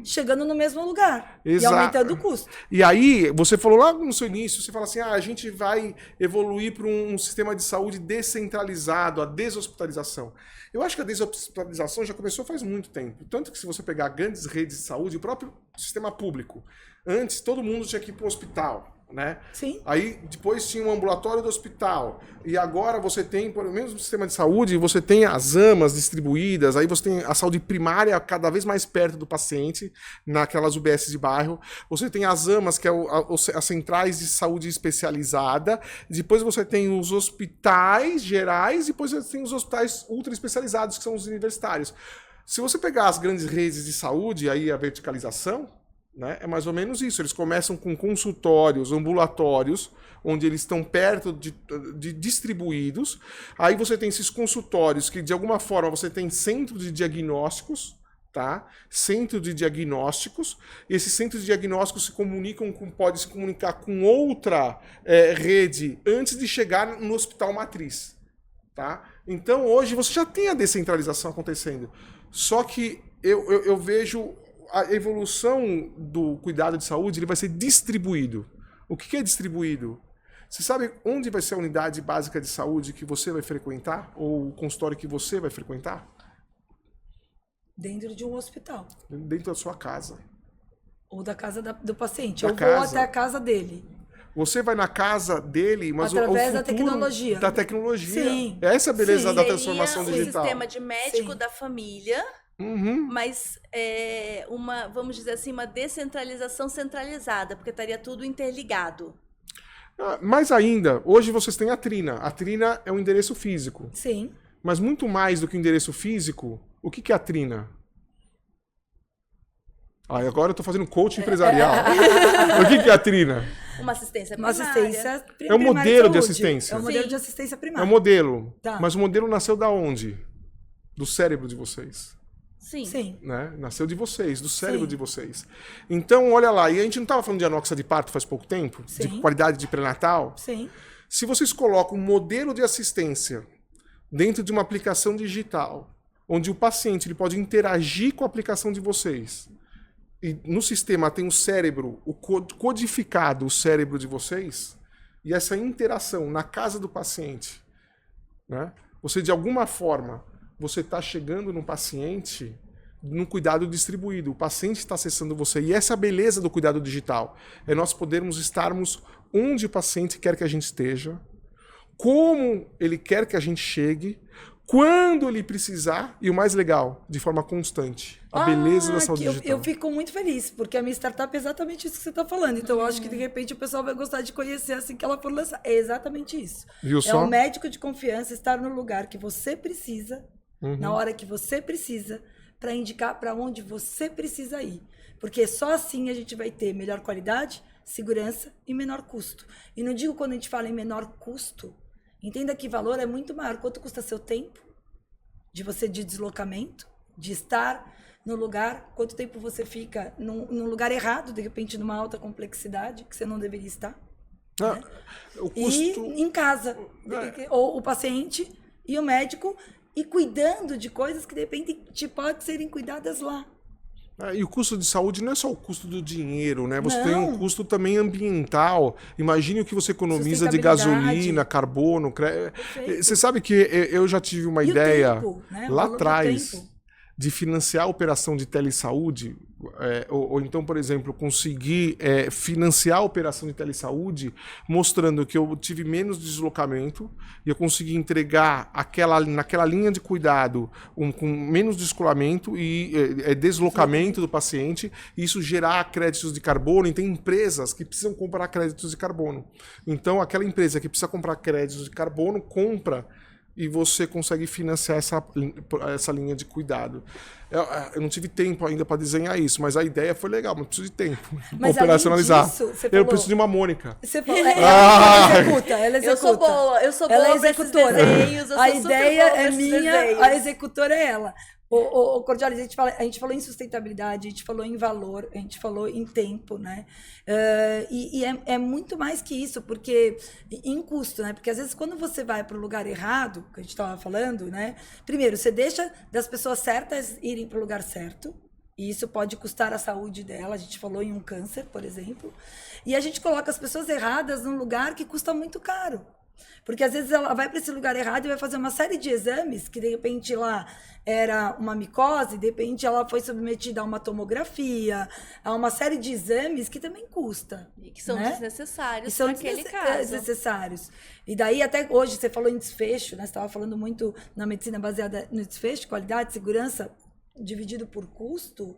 chegando no mesmo lugar. Exato. E aumentando o custo. E aí, você falou lá no seu início, você fala assim, a gente vai evoluir para um sistema de saúde descentralizado, a deshospitalização. Eu acho que a deshospitalização já começou faz muito tempo. Tanto que se você pegar grandes redes de saúde, o próprio sistema público, antes todo mundo tinha que ir para o hospital. Né? Sim. Aí depois tinha um ambulatório do hospital e agora você tem, pelo menos no sistema de saúde, você tem as AMAs distribuídas, aí você tem a saúde primária cada vez mais perto do paciente, naquelas UBS de bairro, você tem as AMAs, que é as centrais de saúde especializada, depois você tem os hospitais gerais, depois você tem os hospitais ultra especializados, que são os universitários. Se você pegar as grandes redes de saúde, aí a verticalização, né? É mais ou menos isso. Eles começam com consultórios, ambulatórios, onde eles estão perto de distribuídos. Aí você tem esses consultórios que, de alguma forma, você tem centro de diagnósticos, tá? Centro de diagnósticos. E esses centros de diagnósticos podem se comunicar com outra rede antes de chegar no hospital matriz, tá? Então, hoje, você já tem a descentralização acontecendo. Só que eu vejo a evolução do cuidado de saúde, ele vai ser distribuído. O que é distribuído? Você sabe onde vai ser a unidade básica de saúde que você vai frequentar? Ou o consultório que você vai frequentar? Dentro de um hospital. Dentro da sua casa. Ou da casa do paciente. Da Eu vou casa. até a casa dele. Você vai na casa dele, mas através o da futuro tecnologia. Da tecnologia. Sim. Essa é a beleza Sim. da transformação Seria digital. o sistema de médico Sim. da família, Uhum. mas vamos dizer assim, uma descentralização centralizada, porque estaria tudo interligado. Mais ainda, hoje vocês têm a Trina. A Trina é um endereço físico. Sim. Mas muito mais do que o endereço físico, o que é a Trina? Agora eu tô fazendo coach empresarial. O que é a Trina? Uma assistência Uma primária. assistência É um modelo de saúde. assistência. É um modelo Sim. de assistência É primária. um modelo. Tá. Mas o modelo nasceu da onde? Do cérebro de vocês. Sim. Sim. Né? Nasceu de vocês, do cérebro Sim. de vocês. Então, olha lá, e a gente não estava falando de anoxa de parto faz pouco tempo? Sim. De qualidade de pré-natal? Sim. Se vocês colocam um modelo de assistência dentro de uma aplicação digital, onde o paciente ele pode interagir com a aplicação de vocês, e no sistema tem o cérebro, codificado o cérebro de vocês, e essa interação na casa do paciente, né? Você, de alguma forma, você está chegando no paciente num cuidado distribuído. O paciente está acessando você. E essa é a beleza do cuidado digital. É nós podermos estarmos onde o paciente quer que a gente esteja, como ele quer que a gente chegue, quando ele precisar, e o mais legal, de forma constante. A beleza da saúde digital. Eu fico muito feliz, porque a minha startup é exatamente isso que você está falando. Então, eu acho que, de repente, o pessoal vai gostar de conhecer assim que ela for lançar. É exatamente isso. Viu É só? um médico de confiança estar no lugar que você precisa, Uhum. na hora que você precisa, para indicar para onde você precisa ir. Porque só assim a gente vai ter melhor qualidade, segurança e menor custo. E não digo quando a gente fala em menor custo, entenda que valor é muito maior. Quanto custa seu tempo de deslocamento, de estar no lugar, quanto tempo você fica num lugar errado, de repente numa alta complexidade, que você não deveria estar. Né? O custo... E em casa, ou o paciente e o médico, e cuidando de coisas que de repente podem serem cuidadas lá. E o custo de saúde não é só o custo do dinheiro, né? Você Não. tem um custo também ambiental. Imagine o que você economiza de Sustentabilidade. gasolina, carbono. Perfeito. Você sabe que eu já tive uma E o ideia tempo, né? O lá valor do atrás tempo. de financiar a operação de telesaúde, ou então, por exemplo, conseguir financiar a operação de telesaúde, mostrando que eu tive menos deslocamento e eu consegui entregar naquela linha de cuidado com menos descolamento e deslocamento do paciente, e isso gerar créditos de carbono. E tem empresas que precisam comprar créditos de carbono. Então, aquela empresa que precisa comprar créditos de carbono, compra e você consegue financiar essa linha de cuidado. Eu não tive tempo ainda para desenhar isso, mas a ideia foi legal, mas preciso de tempo para Mas operacionalizar. além disso, você Eu falou- preciso de uma Mônica. Você falou, ela executa, ela executa. Eu sou boa, eu sou Ela boa é pra esses executora. desenhos, eu A sou super ideia boa pra é esses minha, desenhos. a executora é ela. O Cordioli, a gente falou em sustentabilidade, a gente falou em valor, a gente falou em tempo, né? É muito mais que isso, porque em custo, né? Porque às vezes quando você vai para o lugar errado, que a gente estava falando, né? Primeiro, você deixa das pessoas certas irem para o lugar certo, e isso pode custar a saúde dela. A gente falou em um câncer, por exemplo. E a gente coloca as pessoas erradas num lugar que custa muito caro. Porque às vezes ela vai para esse lugar errado e vai fazer uma série de exames que de repente lá era uma micose, de repente ela foi submetida a uma tomografia, a uma série de exames que também custa. E que são né? desnecessários E são naquele caso. desnecessários. E daí até hoje você falou em desfecho, né? Você estava falando muito na medicina baseada no desfecho, qualidade, segurança, dividido por custo.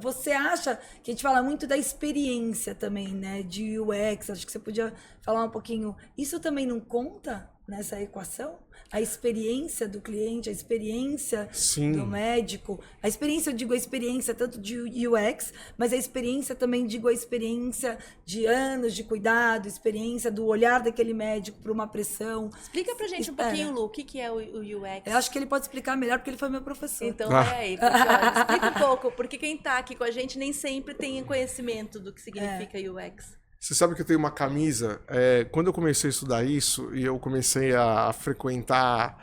Você acha que a gente fala muito da experiência também, né? De UX, acho que você podia falar um pouquinho. Isso também não conta nessa equação? A experiência do cliente, a experiência Sim. do médico. A experiência, eu digo a experiência tanto de UX, mas a experiência também, digo a experiência de anos de cuidado, experiência do olhar daquele médico para uma pressão. Explica pra gente um pouquinho, Lu, o que é o UX? Eu acho que ele pode explicar melhor porque ele foi meu professor. Então, aí, explica um pouco, porque quem tá aqui com a gente nem sempre tem conhecimento do que significa UX. Você sabe que eu tenho uma camisa? Quando eu comecei a estudar isso, e eu comecei a frequentar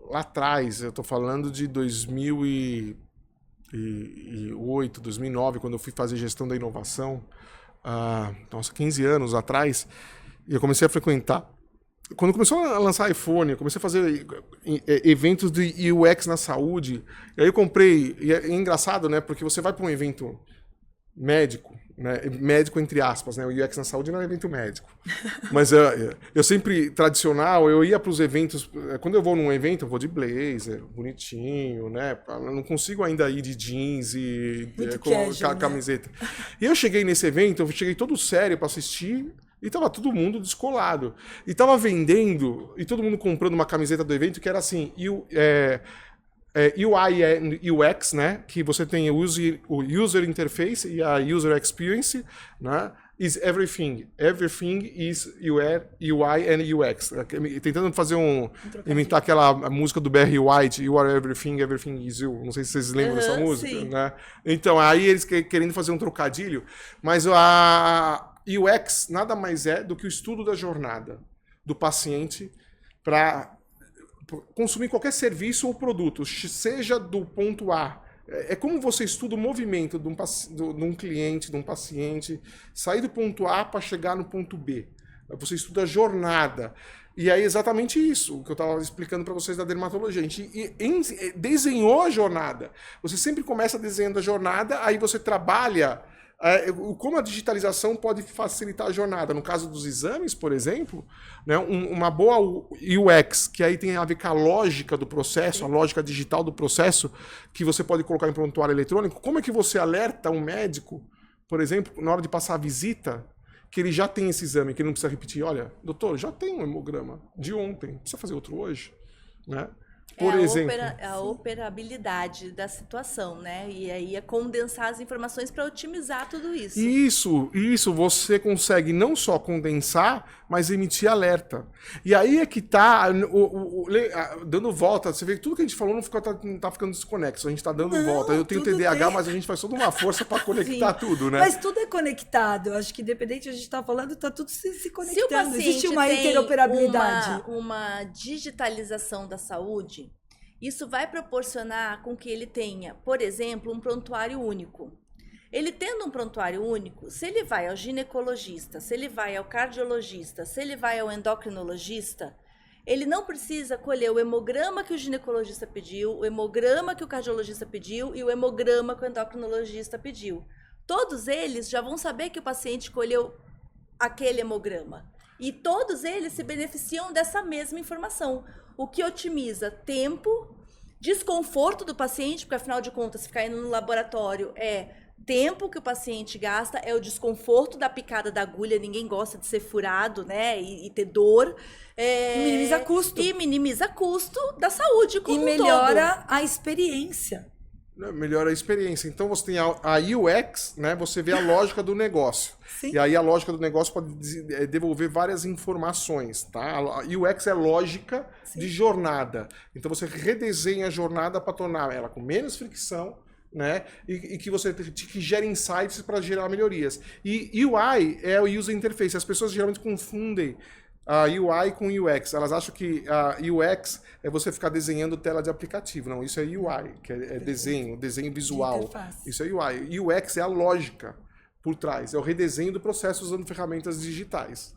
lá atrás, eu tô falando de 2008, 2009, quando eu fui fazer gestão da inovação, 15 anos atrás, e eu comecei a frequentar. Quando começou a lançar iPhone, eu comecei a fazer eventos de UX na saúde, e aí eu comprei, e é engraçado, né, porque você vai para um evento médico, né? Médico entre aspas, né? O UX na saúde não é evento médico. Mas eu sempre, tradicional, eu ia para os eventos, quando eu vou num evento, eu vou de blazer, bonitinho, né? Eu não consigo ainda ir de jeans e com camiseta. Né? E eu cheguei nesse evento, eu cheguei todo sério para assistir, e tava todo mundo descolado. E tava vendendo, e todo mundo comprando uma camiseta do evento que era assim, UI e UX, né? Que você tem o user interface e a user experience, né? Is everything. Everything is UI and UX. Tentando fazer imitar aquela música do Barry White, You are everything, everything is you. Não sei se vocês lembram dessa música, sim. né? Então, aí eles querendo fazer um trocadilho, mas a UX nada mais é do que o estudo da jornada do paciente para consumir qualquer serviço ou produto, seja do ponto A. É como você estuda o movimento de um cliente, de um paciente, sair do ponto A para chegar no ponto B. Você estuda a jornada. E é exatamente isso que eu estava explicando para vocês da dermatologia. A gente desenhou a jornada. Você sempre começa desenhando a jornada, aí você trabalha como a digitalização pode facilitar a jornada. No caso dos exames, por exemplo, né, uma boa UX, que aí tem a ver com a lógica do processo, a lógica digital do processo, que você pode colocar em prontuário eletrônico. Como é que você alerta um médico, por exemplo, na hora de passar a visita, que ele já tem esse exame, que ele não precisa repetir. Olha, doutor, já tem um hemograma de ontem, precisa fazer outro hoje? Né? Por exemplo, a operabilidade da situação, né? E aí é condensar as informações para otimizar tudo isso. Isso, você consegue não só condensar, mas emitir alerta. E aí é que tá dando volta. Você vê que tudo que a gente falou não tá ficando desconexo. A gente tá dando volta. Eu tenho TDAH, mas a gente faz toda uma força para conectar tudo, né? Mas tudo é conectado. Eu acho que independente do que a gente tá falando, tá tudo se conectando. Se o paciente existe uma tem interoperabilidade. uma digitalização da saúde, isso vai proporcionar com que ele tenha, por exemplo, um prontuário único. Ele tendo um prontuário único, se ele vai ao ginecologista, se ele vai ao cardiologista, se ele vai ao endocrinologista, ele não precisa colher o hemograma que o ginecologista pediu, o hemograma que o cardiologista pediu e o hemograma que o endocrinologista pediu. Todos eles já vão saber que o paciente colheu aquele hemograma. E todos eles se beneficiam dessa mesma informação, o que otimiza tempo, desconforto do paciente, porque afinal de contas, ficar indo no laboratório é tempo que o paciente gasta, é o desconforto da picada da agulha, ninguém gosta de ser furado, né, e ter dor. E minimiza custo. E minimiza custo da saúde como um todo. E melhora a experiência. Melhora a experiência. Então você tem a UX, né? Você vê a lógica do negócio. Sim. E aí a lógica do negócio pode devolver várias informações, tá? A UX é lógica de jornada. Então você redesenha a jornada para tornar ela com menos fricção, né? E que você que gere insights para gerar melhorias. E UI é o user interface. As pessoas geralmente confundem a UI com UX. Elas acham que a UX é você ficar desenhando tela de aplicativo. Não, isso é UI, que é desenho visual. Isso é UI. UX é a lógica por trás, é o redesenho do processo usando ferramentas digitais.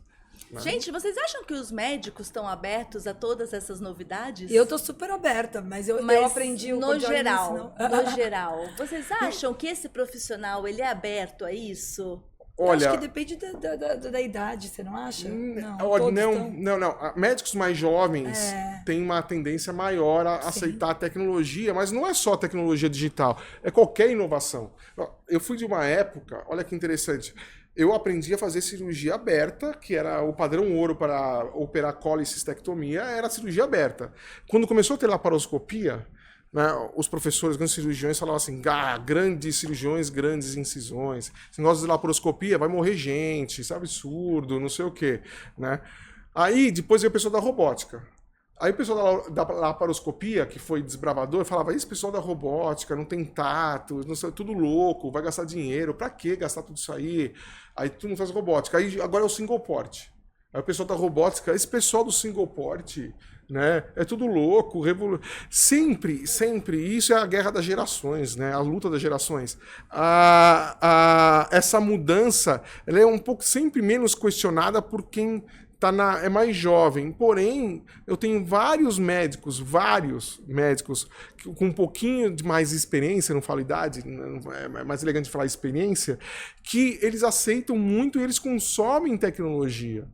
Né? Gente, vocês acham que os médicos estão abertos a todas essas novidades? Eu tô super aberta, mas eu aprendi no geral. No geral, vocês acham que esse profissional ele é aberto a isso? Olha, eu acho que depende da idade, você não acha? Não. Médicos mais jovens têm uma tendência maior a aceitar a tecnologia, mas não é só tecnologia digital, é qualquer inovação. Eu fui de uma época, olha que interessante, eu aprendi a fazer cirurgia aberta, que era o padrão ouro para operar colicistectomia, era a cirurgia aberta. Quando começou a ter laparoscopia, né, os professores, grandes cirurgiões, falavam assim, grandes cirurgiões, grandes incisões. Esse negócio de laparoscopia, vai morrer gente, isso é absurdo, não sei o quê. Né? Aí, depois veio o pessoal da robótica. Aí o pessoal da laparoscopia, que foi desbravador, falava, esse pessoal da robótica não tem tato, não sei, tudo louco, vai gastar dinheiro, pra que gastar tudo isso aí? Aí tu não faz robótica. Aí agora é o single port. Aí o pessoal da robótica, esse pessoal do single port, né, é tudo louco, sempre, isso é a guerra das gerações, né, a luta das gerações. Essa mudança, ela é um pouco sempre menos questionada por quem é mais jovem, porém, eu tenho vários médicos com um pouquinho de mais experiência, não falo idade, é mais elegante falar experiência, que eles aceitam muito e eles consomem tecnologia.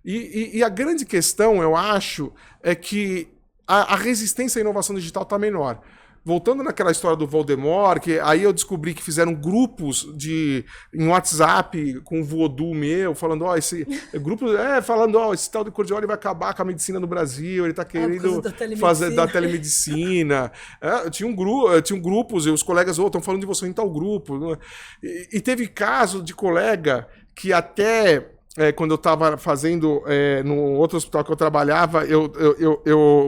E a grande questão, eu acho, é que a resistência à inovação digital está menor. Voltando naquela história do Voldemort, que aí eu descobri que fizeram grupos em WhatsApp com o voodoo meu, falando, esse tal de Cordioli vai acabar com a medicina no Brasil, ele está querendo fazer da telemedicina. Tinham grupos, e os colegas estão falando de você em tal grupo. E teve caso de colega que até... quando eu estava fazendo no outro hospital que eu trabalhava,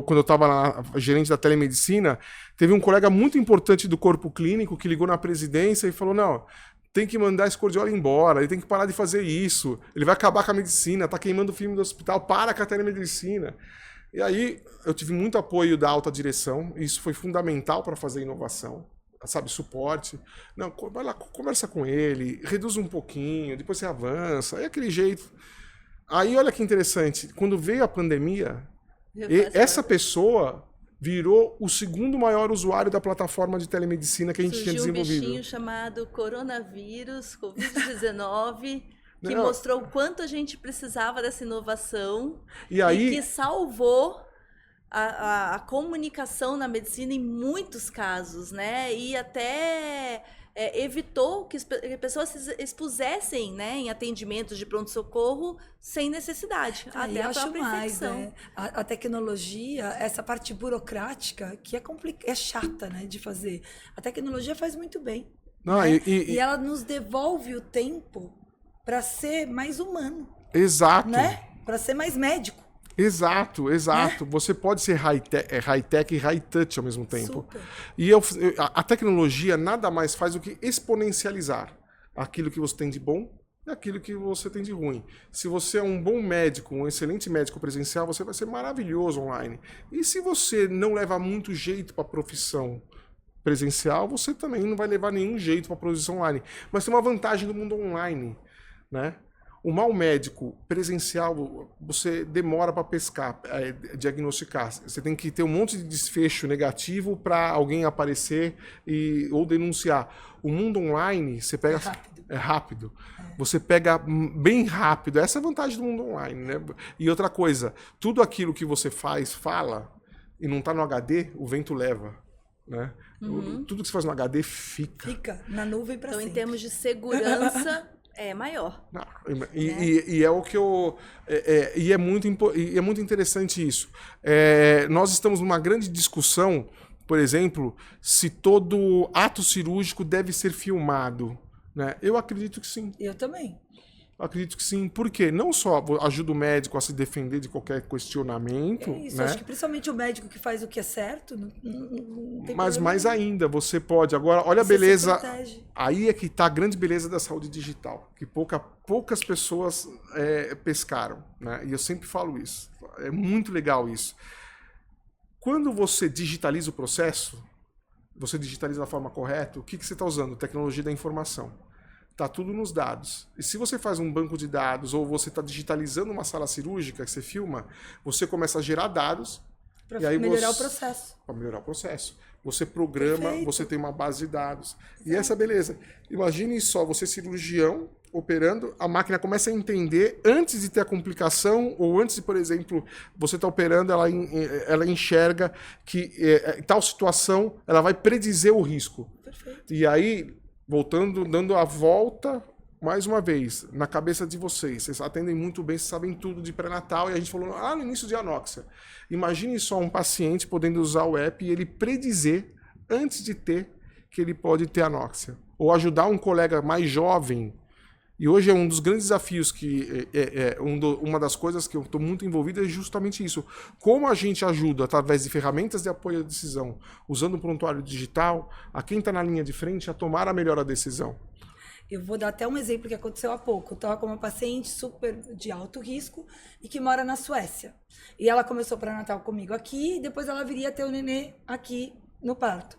quando eu estava gerente da telemedicina, teve um colega muito importante do corpo clínico que ligou na presidência e falou, não, tem que mandar esse Cordioli embora, ele tem que parar de fazer isso, ele vai acabar com a medicina, está queimando o filme do hospital, para com a telemedicina. E aí eu tive muito apoio da alta direção, e isso foi fundamental para fazer inovação. Sabe, suporte. Não, vai lá, conversa com ele, reduz um pouquinho, depois você avança, é aquele jeito. Aí, olha que interessante, quando veio a pandemia, essa pessoa virou o segundo maior usuário da plataforma de telemedicina que a gente tinha desenvolvido. Surgiu um bichinho chamado coronavírus, Covid-19, que mostrou o quanto a gente precisava dessa inovação e que salvou a comunicação na medicina em muitos casos, né? E até evitou que pessoas se expusessem, né, em atendimentos de pronto-socorro sem necessidade, até a própria infecção. Né? A tecnologia, essa parte burocrática, que é chata, né, de fazer. A tecnologia faz muito bem. Né? E ela nos devolve o tempo para ser mais humano. Exato. Né? Para ser mais médico. Exato. Você pode ser high-tech e high-touch ao mesmo tempo. Super. E a tecnologia nada mais faz do que exponencializar aquilo que você tem de bom e aquilo que você tem de ruim. Se você é um bom médico, um excelente médico presencial, você vai ser maravilhoso online. E se você não leva muito jeito para a profissão presencial, você também não vai levar nenhum jeito para a profissão online. Mas tem uma vantagem do mundo online, né? O mau médico presencial, você demora para diagnosticar. Você tem que ter um monte de desfecho negativo para alguém aparecer ou denunciar. O mundo online, você pega... É rápido. Você pega bem rápido. Essa é a vantagem do mundo online, né? E outra coisa, tudo aquilo que você fala, e não está no HD, o vento leva. Né? Tudo que você faz no HD fica na nuvem para sempre. Então, em termos de segurança... é maior. Não, e é o que eu... E é muito interessante isso. Nós estamos numa grande discussão, por exemplo, se todo ato cirúrgico deve ser filmado. Né? Eu acredito que sim. Eu também. Acredito que sim. Por quê? Não só ajuda o médico a se defender de qualquer questionamento. Isso, né? Acho que principalmente o médico que faz o que é certo. Não tem Mas mais nenhum. ainda, você pode. Agora, olha a beleza. Aí é que está a grande beleza da saúde digital. Que poucas pessoas pescaram. Né? E eu sempre falo isso. É muito legal isso. Quando você digitaliza o processo, você digitaliza da forma correta, o que você está usando? Tecnologia da informação. Está tudo nos dados. E se você faz um banco de dados ou você está digitalizando uma sala cirúrgica que você filma, você começa a gerar dados. Para melhorar o processo. Para melhorar o processo. Você programa, Perfeito. Você tem uma base de dados. E essa beleza. Imagine só, você cirurgião operando, a máquina começa a entender antes de ter a complicação ou antes de, por exemplo, você está operando, ela enxerga que em tal situação ela vai predizer o risco. Perfeito. E aí... voltando, dando a volta mais uma vez, na cabeça de vocês atendem muito bem, vocês sabem tudo de pré-natal, e a gente falou lá no início de anóxia. Imagine só um paciente podendo usar o app e ele predizer, antes de ter, que ele pode ter anóxia. Ou ajudar um colega mais jovem. E hoje é um dos grandes desafios que uma das coisas que eu estou muito envolvido é justamente isso. Como a gente ajuda, através de ferramentas de apoio à decisão, usando o prontuário digital, a quem está na linha de frente a tomar a melhor decisão. Eu vou dar até um exemplo que aconteceu há pouco. Eu estava com uma paciente super de alto risco e que mora na Suécia. E ela começou pré-natal comigo aqui e depois ela viria ter o nenê aqui no parto.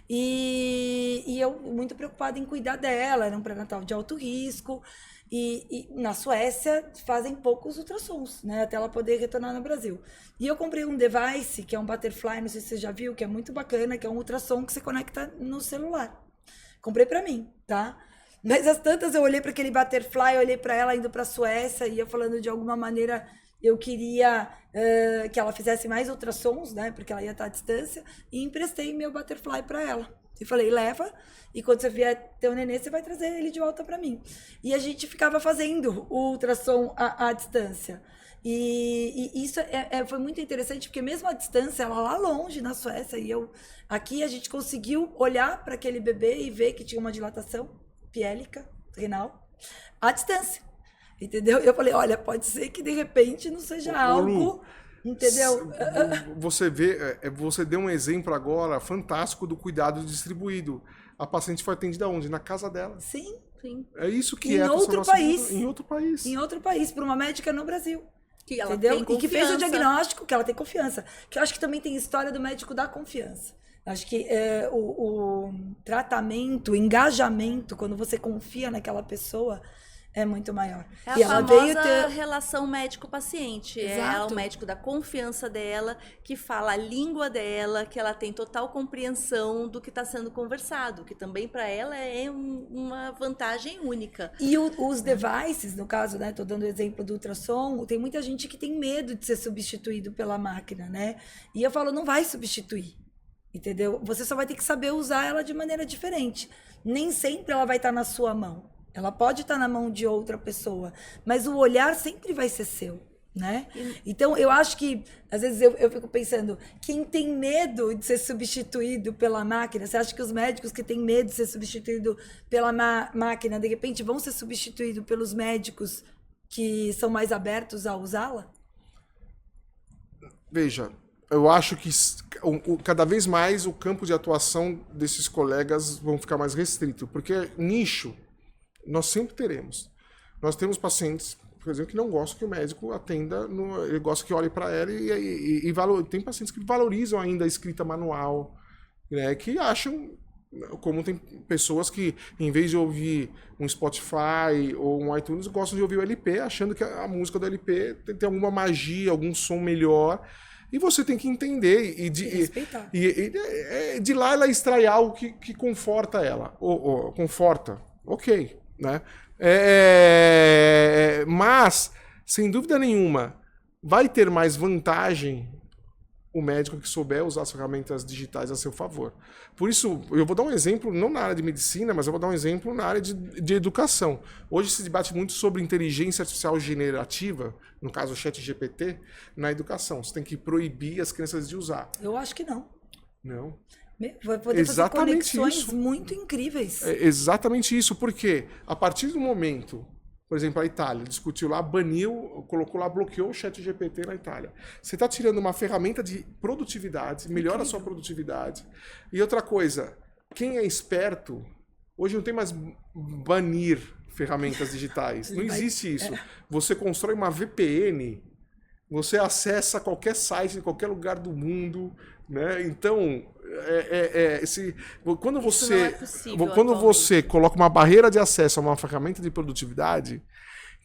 E eu muito preocupada em cuidar dela, era um pré-natal de alto risco. E na Suécia fazem poucos ultrassons, né? Até ela poder retornar no Brasil. E eu comprei um device, que é um Butterfly, não sei se você já viu, que é muito bacana, que é um ultrassom que você conecta no celular. Comprei pra mim, tá? Mas as tantas eu olhei para aquele Butterfly, eu olhei para ela indo para a Suécia e eu falando de alguma maneira eu queria que ela fizesse mais ultrassons, né? Porque ela ia estar à distância e emprestei meu Butterfly para ela. E falei, leva, e quando você vier ter o nenê, você vai trazer ele de volta para mim. E a gente ficava fazendo o ultrassom à distância. E isso foi muito interessante, porque mesmo à distância, ela lá longe, na Suécia, e eu aqui, a gente conseguiu olhar para aquele bebê e ver que tinha uma dilatação piélica, renal, à distância. Entendeu? Eu falei, olha, pode ser que de repente não seja algo... Lu, entendeu? Você vê, você deu um exemplo agora fantástico do cuidado distribuído. A paciente foi atendida onde? Na casa dela. Sim. Sim. É isso que em é outro país. Em outro país. Em outro país, por uma médica no Brasil. Que ela entendeu? tem confiança. E que fez o diagnóstico, que ela tem confiança. Que eu acho que também tem história do médico da confiança. Acho que o tratamento, o engajamento, quando você confia naquela pessoa, é muito maior. É e a ela famosa veio ter... relação médico-paciente. Exato. É o médico da confiança dela, que fala a língua dela, que ela tem total compreensão do que está sendo conversado, que também para ela é uma vantagem única. E os devices, no caso, né, tô dando o exemplo do ultrassom, tem muita gente que tem medo de ser substituído pela máquina, né? E eu falo, não vai substituir. Entendeu? Você só vai ter que saber usar ela de maneira diferente. Nem sempre ela vai estar na sua mão. Ela pode estar na mão de outra pessoa, mas o olhar sempre vai ser seu, né? Então, eu acho que, às vezes, eu fico pensando, quem tem medo de ser substituído pela máquina, você acha que os médicos que têm medo de ser substituído pela máquina, de repente, vão ser substituídos pelos médicos que são mais abertos a usá-la? Veja, eu acho que cada vez mais o campo de atuação desses colegas vão ficar mais restrito, porque nicho nós sempre teremos. Nós temos pacientes, por exemplo, que não gostam que o médico atenda, ele gosta que olhe para ela e tem pacientes que valorizam ainda a escrita manual, né, que acham, como tem pessoas que, em vez de ouvir um Spotify ou um iTunes, gostam de ouvir o LP, achando que a música do LP tem alguma magia, algum som melhor. E você tem que entender e de lá ela extrai algo que conforta ela. Conforta, ok, né? Mas, sem dúvida nenhuma, vai ter mais vantagem o médico que souber usar as ferramentas digitais a seu favor. Por isso, eu vou dar um exemplo, não na área de medicina, mas eu vou dar um exemplo na área de educação. Hoje se debate muito sobre inteligência artificial generativa, no caso o ChatGPT, na educação. Você tem que proibir as crianças de usar. Eu acho que não. Não. Vai poder fazer conexões muito incríveis. É exatamente isso, porque a partir do momento... Por exemplo, a Itália discutiu lá, baniu, colocou lá, bloqueou o ChatGPT na Itália. Você está tirando uma ferramenta de produtividade, melhora a sua produtividade. E outra coisa, quem é esperto, hoje não tem mais banir ferramentas digitais. Não existe isso. Você constrói uma VPN, você acessa qualquer site de qualquer lugar do mundo, né? Então, quando você coloca uma barreira de acesso a uma ferramenta de produtividade,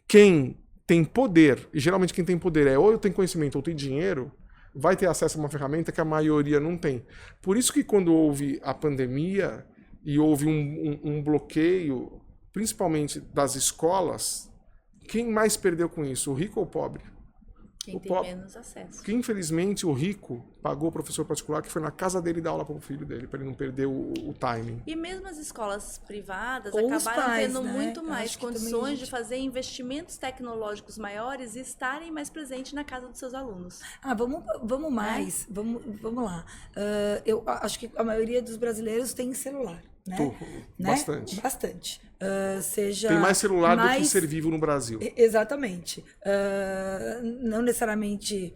quem tem poder, e geralmente quem tem poder ou tem conhecimento ou tem dinheiro, vai ter acesso a uma ferramenta que a maioria não tem. Por isso que quando houve a pandemia e houve um bloqueio, principalmente das escolas, quem mais perdeu com isso? O rico ou o pobre? Quem tem menos acesso. Que, infelizmente, o rico pagou o professor particular que foi na casa dele dar aula para o filho dele, para ele não perder o timing. E mesmo as escolas privadas Ou acabaram pais, tendo né? muito Eu mais acho que condições de fazer investimentos tecnológicos maiores e estarem mais presentes na casa dos seus alunos. Vamos mais. Vamos lá. Eu acho que a maioria dos brasileiros tem celular. Né? Bastante. Bastante. Seja tem mais celular do que ser vivo no Brasil. Exatamente. Não necessariamente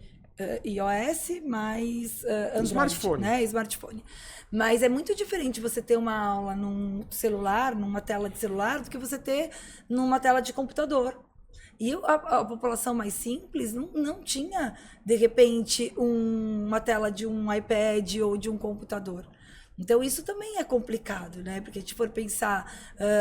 iOS, mas Android. Smartphone. Né? Smartphone. Mas é muito diferente você ter uma aula num celular, numa tela de celular, do que você ter numa tela de computador. E a população mais simples não tinha, de repente, uma tela de um iPad ou de um computador. Então, isso também é complicado, né? Porque, se a gente for pensar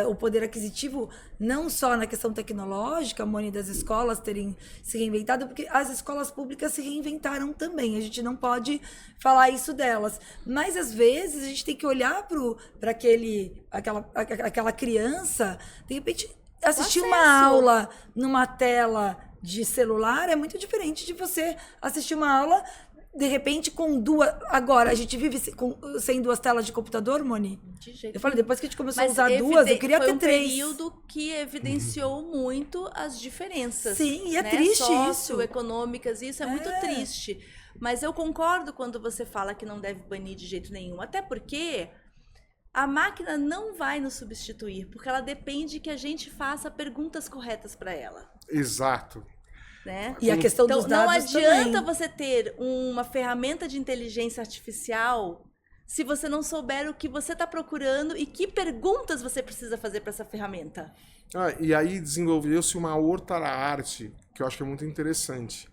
o poder aquisitivo, não só na questão tecnológica, Moni, das escolas terem se reinventado, porque as escolas públicas se reinventaram também. A gente não pode falar isso delas. Mas, às vezes, a gente tem que olhar para aquela criança, de repente, assistir uma aula numa tela de celular é muito diferente de você assistir uma aula de repente, com duas... Agora, a gente vive sem duas telas de computador, Moni? De jeito Eu falei, depois que a gente começou a usar duas, eu queria ter três. Foi um período que evidenciou muito as diferenças. Sim, e é né? triste isso. Socioeconômicas, isso é muito triste. Mas eu concordo quando você fala que não deve banir de jeito nenhum. Até porque a máquina não vai nos substituir, porque ela depende que a gente faça perguntas corretas para ela. Exato. Né? E a questão dos dados não adianta também. você ter uma ferramenta de inteligência artificial se você não souber o que você está procurando e que perguntas você precisa fazer para essa ferramenta. E aí desenvolveu-se uma outra arte, que eu acho que é muito interessante.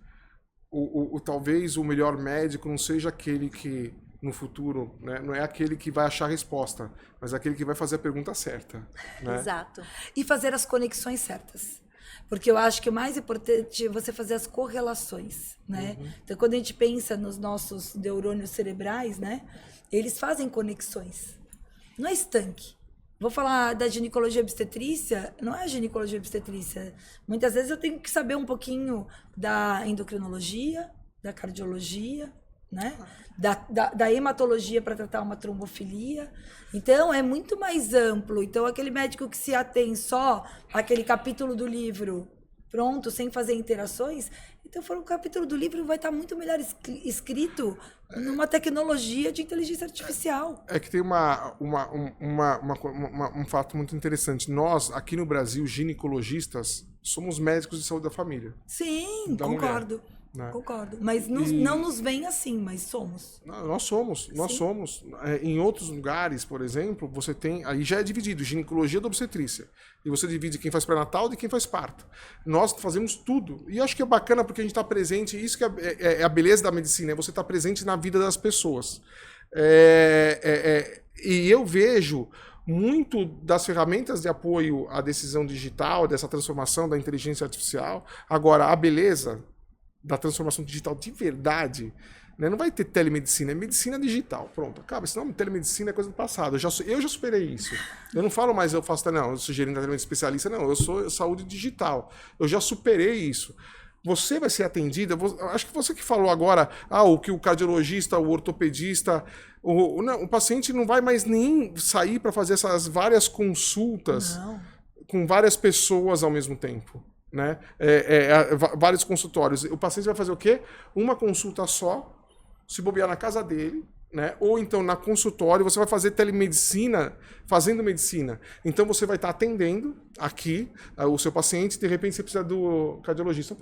Talvez o melhor médico não seja aquele que, no futuro, né, não é aquele que vai achar a resposta, mas aquele que vai fazer a pergunta certa. Né? Exato. E fazer as conexões certas. Porque eu acho que o mais importante é você fazer as correlações, né? Então, quando a gente pensa nos nossos neurônios cerebrais, né? Eles fazem conexões. Não é estanque. Vou falar da ginecologia obstetrícia, não é a ginecologia obstetrícia. Muitas vezes eu tenho que saber um pouquinho da endocrinologia, da cardiologia, né? Da hematologia para tratar uma trombofilia. Então, é muito mais amplo. Então, aquele médico que se atém só àquele capítulo do livro, pronto, sem fazer interações, então, o capítulo do livro vai estar muito melhor escrito numa tecnologia de inteligência artificial. É que tem um fato muito interessante. Nós, aqui no Brasil, ginecologistas, somos médicos de saúde da família. Sim, concordo. Mulher. Né? Concordo. Mas não nos vem assim, mas somos. Nós somos. Em outros lugares, por exemplo, você tem... Aí já é dividido, ginecologia da obstetrícia. E você divide quem faz pré-natal de quem faz parto. Nós fazemos tudo. E acho que é bacana porque a gente está presente, isso que é a beleza da medicina, é você estar presente na vida das pessoas. E eu vejo muito das ferramentas de apoio à decisão digital, dessa transformação da inteligência artificial. Agora, a beleza da transformação digital de verdade, né? Não vai ter telemedicina, é medicina digital. Pronto, acaba. Senão telemedicina é coisa do passado. Eu já superei isso. Eu não falo mais, eu sou gerente da telemedicina especialista, não. Eu sou saúde digital. Eu já superei isso. Você vai ser atendida, acho que você que falou agora, o que o cardiologista, o ortopedista, o paciente não vai mais nem sair para fazer essas várias consultas com várias pessoas ao mesmo tempo. Né? Vários consultórios. O paciente vai fazer o quê? Uma consulta só, se bobear na casa dele, né? Ou então na consultório, você vai fazer telemedicina, fazendo medicina. Então você vai estar atendendo aqui o seu paciente, de repente você precisa do cardiologista.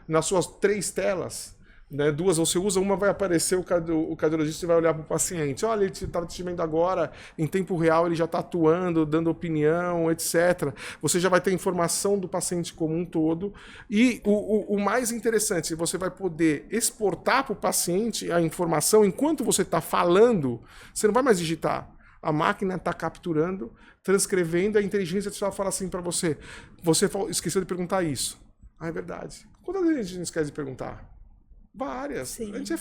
Nas suas 3 telas, né, 2 você usa, uma vai aparecer o cardiologista e vai olhar para o paciente. Olha, ele estava te vendo agora, em tempo real ele já está atuando, dando opinião, etc. Você já vai ter informação do paciente como um todo. E o mais interessante, você vai poder exportar para o paciente a informação enquanto você está falando, você não vai mais digitar. A máquina está capturando, transcrevendo, a inteligência artificial fala assim para você, você esqueceu de perguntar isso. É verdade. Quantas vezes a gente esquece de perguntar? Várias. Sim. A gente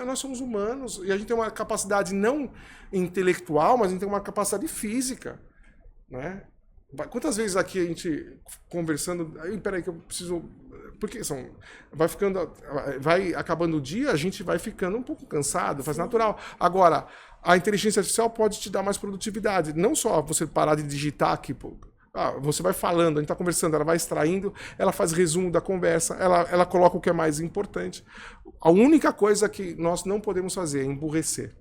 nós somos humanos e a gente tem uma capacidade não intelectual, mas a gente tem uma capacidade física, né? Quantas vezes aqui a gente conversando, peraí que eu preciso Porque vai acabando o dia, a gente vai ficando um pouco cansado, faz natural. Agora, a inteligência artificial pode te dar mais produtividade. Não só você parar de digitar aqui, você vai falando, a gente está conversando, ela vai extraindo, ela faz resumo da conversa, ela coloca o que é mais importante. A única coisa que nós não podemos fazer é emburrecer.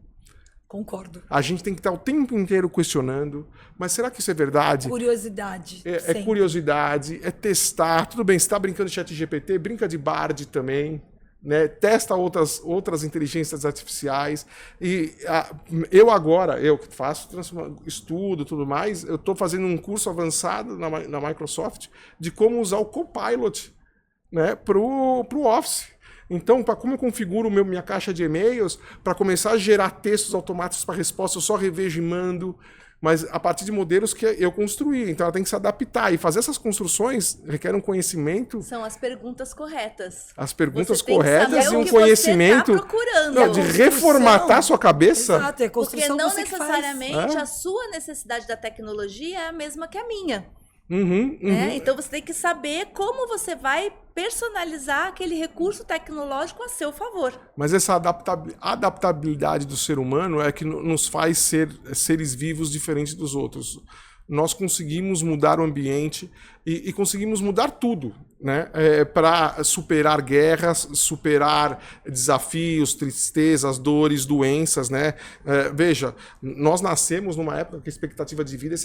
Concordo. A gente tem que estar o tempo inteiro questionando, mas será que isso é verdade? Curiosidade. É curiosidade, é testar. Tudo bem, você está brincando de ChatGPT, brinca de Bard também, né? Testa outras inteligências artificiais. E eu que faço estudo e tudo mais, eu estou fazendo um curso avançado na Microsoft de como usar o Copilot, né, para o Office. Então, como eu configuro minha caixa de e-mails, para começar a gerar textos automáticos para resposta, eu só revejo e mando, mas a partir de modelos que eu construí. Então, ela tem que se adaptar. E fazer essas construções requer um conhecimento... São as perguntas corretas. As perguntas você tem que corretas saber e um o que conhecimento... Você tá procurando. Não, de reformatar a sua cabeça. Exato, é a Porque construção não você que necessariamente faz. a sua necessidade da tecnologia é a mesma que a minha. Né? Então você tem que saber como você vai personalizar aquele recurso tecnológico a seu favor. Mas essa adaptabilidade do ser humano é que nos faz ser seres vivos diferentes dos outros. Nós conseguimos mudar o ambiente e conseguimos mudar tudo, né? Para superar guerras, superar desafios, tristezas, dores, doenças, né? Veja, nós nascemos numa época que a expectativa de vida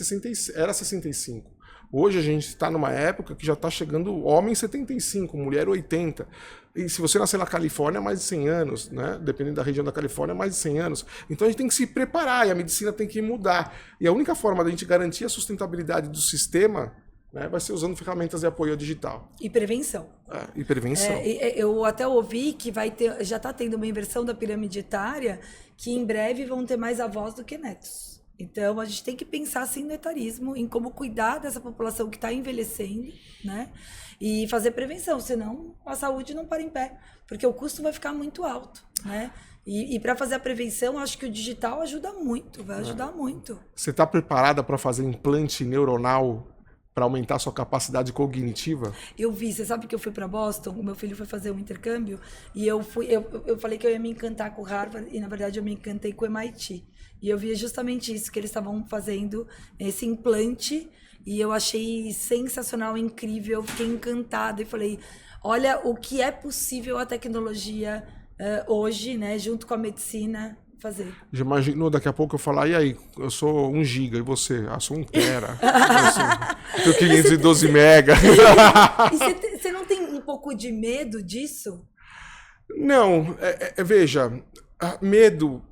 era 65. Hoje a gente está numa época que já está chegando homem 75, mulher 80. E se você nascer na Califórnia, mais de 100 anos, né? Dependendo da região da Califórnia, mais de 100 anos. Então a gente tem que se preparar e a medicina tem que mudar. E a única forma da gente garantir a sustentabilidade do sistema, né, vai ser usando ferramentas de apoio ao digital. E prevenção. E prevenção. Eu até ouvi que já está tendo uma inversão da pirâmide etária, que em breve vão ter mais avós do que netos. Então, a gente tem que pensar, assim, no etarismo, em como cuidar dessa população que está envelhecendo, né? E fazer prevenção, senão a saúde não para em pé, porque o custo vai ficar muito alto, né? E para fazer a prevenção, acho que o digital ajuda muito, vai ajudar muito. Você está preparada para fazer implante neuronal para aumentar a sua capacidade cognitiva? Eu vi, você sabe que eu fui para Boston, o meu filho foi fazer um intercâmbio, e eu falei que eu ia me encantar com Harvard, e na verdade eu me encantei com o MIT. E eu via justamente isso, que eles estavam fazendo esse implante, e eu achei sensacional, incrível, fiquei encantada, e falei, olha o que é possível a tecnologia hoje, né, junto com a medicina, fazer. Já imaginou daqui a pouco eu falar, e aí, eu sou 1 giga, e você? Sou 1 tera. Eu tenho 512 mega. E você não tem um pouco de medo disso? Não, veja, medo...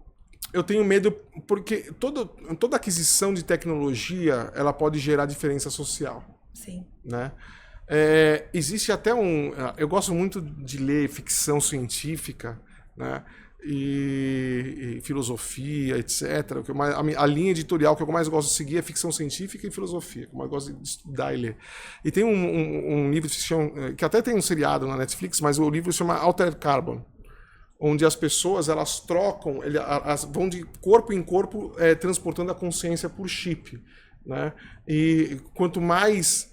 Eu tenho medo porque toda aquisição de tecnologia, ela pode gerar diferença social. Sim. Né? Existe até eu gosto muito de ler ficção científica, né? E filosofia, etc. A linha editorial que eu mais gosto de seguir é ficção científica e filosofia, que eu mais gosto de estudar e ler. E tem um livro que até tem um seriado na Netflix, mas o livro se chama Altered Carbon, onde as pessoas elas trocam, elas vão de corpo em corpo transportando a consciência por chip, né? E quanto mais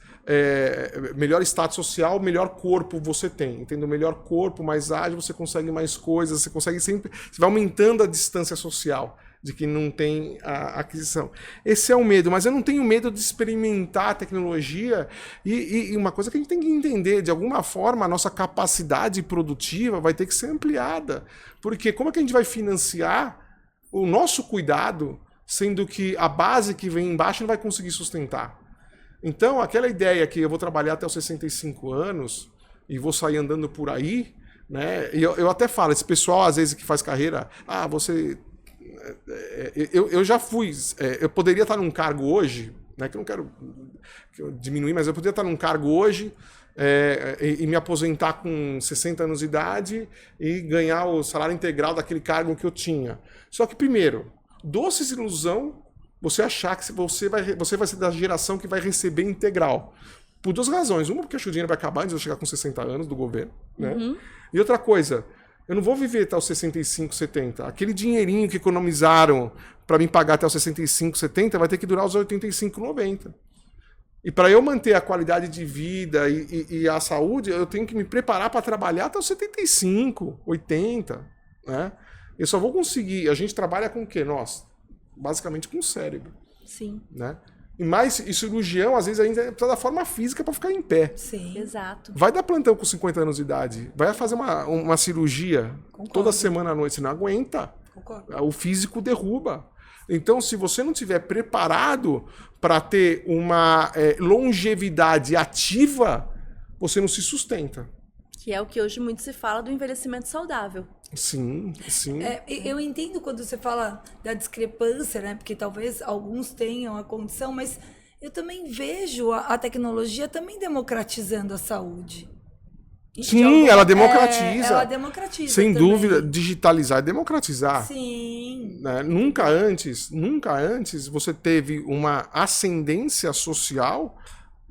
melhor status social, melhor corpo você tem. Entendeu? Melhor corpo, mais ágil, você consegue mais coisas, você consegue sempre, você vai aumentando a distância social de quem não tem a aquisição. Esse é o medo, mas eu não tenho medo de experimentar a tecnologia e uma coisa que a gente tem que entender, de alguma forma a nossa capacidade produtiva vai ter que ser ampliada, porque como é que a gente vai financiar o nosso cuidado, sendo que a base que vem embaixo não vai conseguir sustentar? Então, aquela ideia que eu vou trabalhar até os 65 anos e vou sair andando por aí, né? E eu até falo, esse pessoal às vezes que faz carreira, você... Eu já fui, eu poderia estar num cargo hoje, né, que eu não quero diminuir, mas eu poderia estar num cargo hoje e me aposentar com 60 anos de idade e ganhar o salário integral daquele cargo que eu tinha. Só que, primeiro, doce ilusão você achar que você vai ser da geração que vai receber integral. Por 2 razões. Uma, porque acho que o dinheiro vai acabar antes de eu chegar com 60 anos do governo. Né? Uhum. E outra coisa... Eu não vou viver até os 65, 70. Aquele dinheirinho que economizaram para me pagar até os 65, 70 vai ter que durar os 85, 90. E para eu manter a qualidade de vida e a saúde, eu tenho que me preparar para trabalhar até os 75, 80, né? Eu só vou conseguir... A gente trabalha com o quê? Nós, basicamente com o cérebro. Sim. Né? E cirurgião, às vezes, ainda precisa da forma física para ficar em pé. Sim. Exato. Vai dar plantão com 50 anos de idade. Vai fazer uma cirurgia toda semana à noite. Você não aguenta. Concordo. O físico derruba. Então, se você não estiver preparado para ter uma longevidade ativa, você não se sustenta. Que é o que hoje muito se fala do envelhecimento saudável. Sim, sim. Eu entendo quando você fala da discrepância, né? Porque talvez alguns tenham a condição, mas eu também vejo a tecnologia também democratizando a saúde. Sim, ela democratiza. Ela democratiza. Sem também. dúvida, digitalizar é democratizar. Sim. Né? Nunca antes você teve uma ascendência social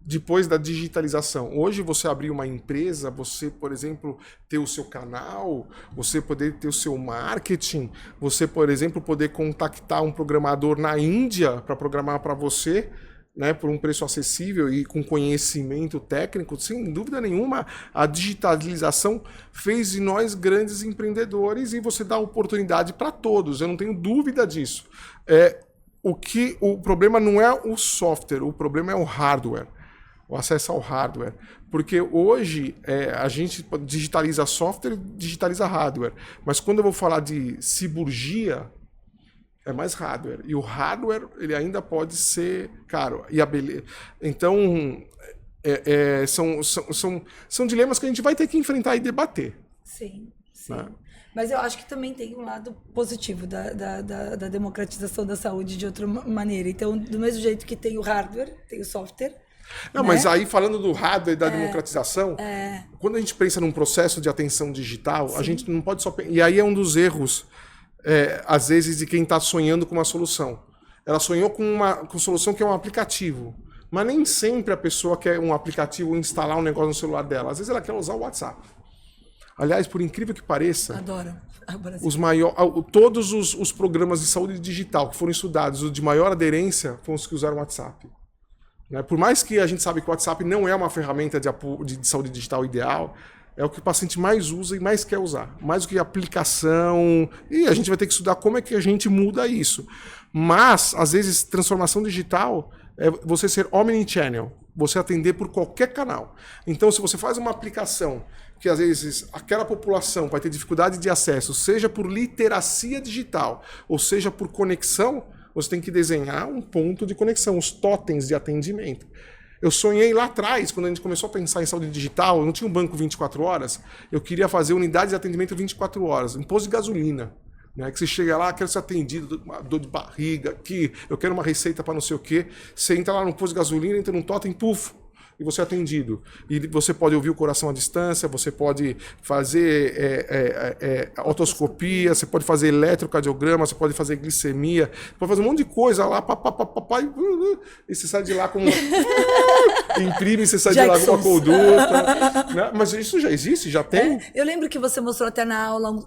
depois da digitalização. Hoje você abrir uma empresa, você, por exemplo, ter o seu canal, você poder ter o seu marketing, você, por exemplo, poder contactar um programador na Índia para programar para você, né, por um preço acessível e com conhecimento técnico, sem dúvida nenhuma, a digitalização fez de nós grandes empreendedores e você dá oportunidade para todos, eu não tenho dúvida disso. O problema não é o software, o problema é o hardware, o acesso ao hardware. Porque hoje a gente digitaliza software, digitaliza hardware, mas quando eu vou falar de cirurgia, é mais hardware. E o hardware, ele ainda pode ser caro. E a beleza... Então, são dilemas que a gente vai ter que enfrentar e debater. Sim, sim. Né? Mas eu acho que também tem um lado positivo da democratização da saúde de outra maneira. Então, do mesmo jeito que tem o hardware, tem o software. Não, né? Mas aí, falando do hardware e da democratização, quando a gente pensa num processo de atenção digital, sim, a gente não pode só... E aí é um dos erros... às vezes, de quem está sonhando com uma solução. Ela sonhou com uma solução que é um aplicativo. Mas nem sempre a pessoa quer um aplicativo instalar um negócio no celular dela. Às vezes ela quer usar o WhatsApp. Aliás, por incrível que pareça, adoro. Todos os programas de saúde digital que foram estudados, os de maior aderência, foram os que usaram o WhatsApp. Né? Por mais que a gente sabe que o WhatsApp não é uma ferramenta de saúde digital ideal, é o que o paciente mais usa e mais quer usar. Mais do que aplicação. E a gente vai ter que estudar como é que a gente muda isso. Mas, às vezes, transformação digital é você ser omnichannel. Você atender por qualquer canal. Então, se você faz uma aplicação que, às vezes, aquela população vai ter dificuldade de acesso, seja por literacia digital, ou seja por conexão, você tem que desenhar um ponto de conexão, os totens de atendimento. Eu sonhei lá atrás, quando a gente começou a pensar em saúde digital, eu não tinha um banco 24 horas, eu queria fazer unidades de atendimento 24 horas, um posto de gasolina. Né, que você chega lá, quero ser atendido, uma dor de barriga, que eu quero uma receita para não sei o quê. Você entra lá no posto de gasolina, entra num totem, puf, e você é atendido. E você pode ouvir o coração à distância, você pode fazer otoscopia, você pode fazer eletrocardiograma, você pode fazer glicemia, pode fazer um monte de coisa lá, e você sai de lá com... imprime, você sai de lá com uma conduta. Né? Mas isso já existe, já tem. Eu lembro que você mostrou até na aula,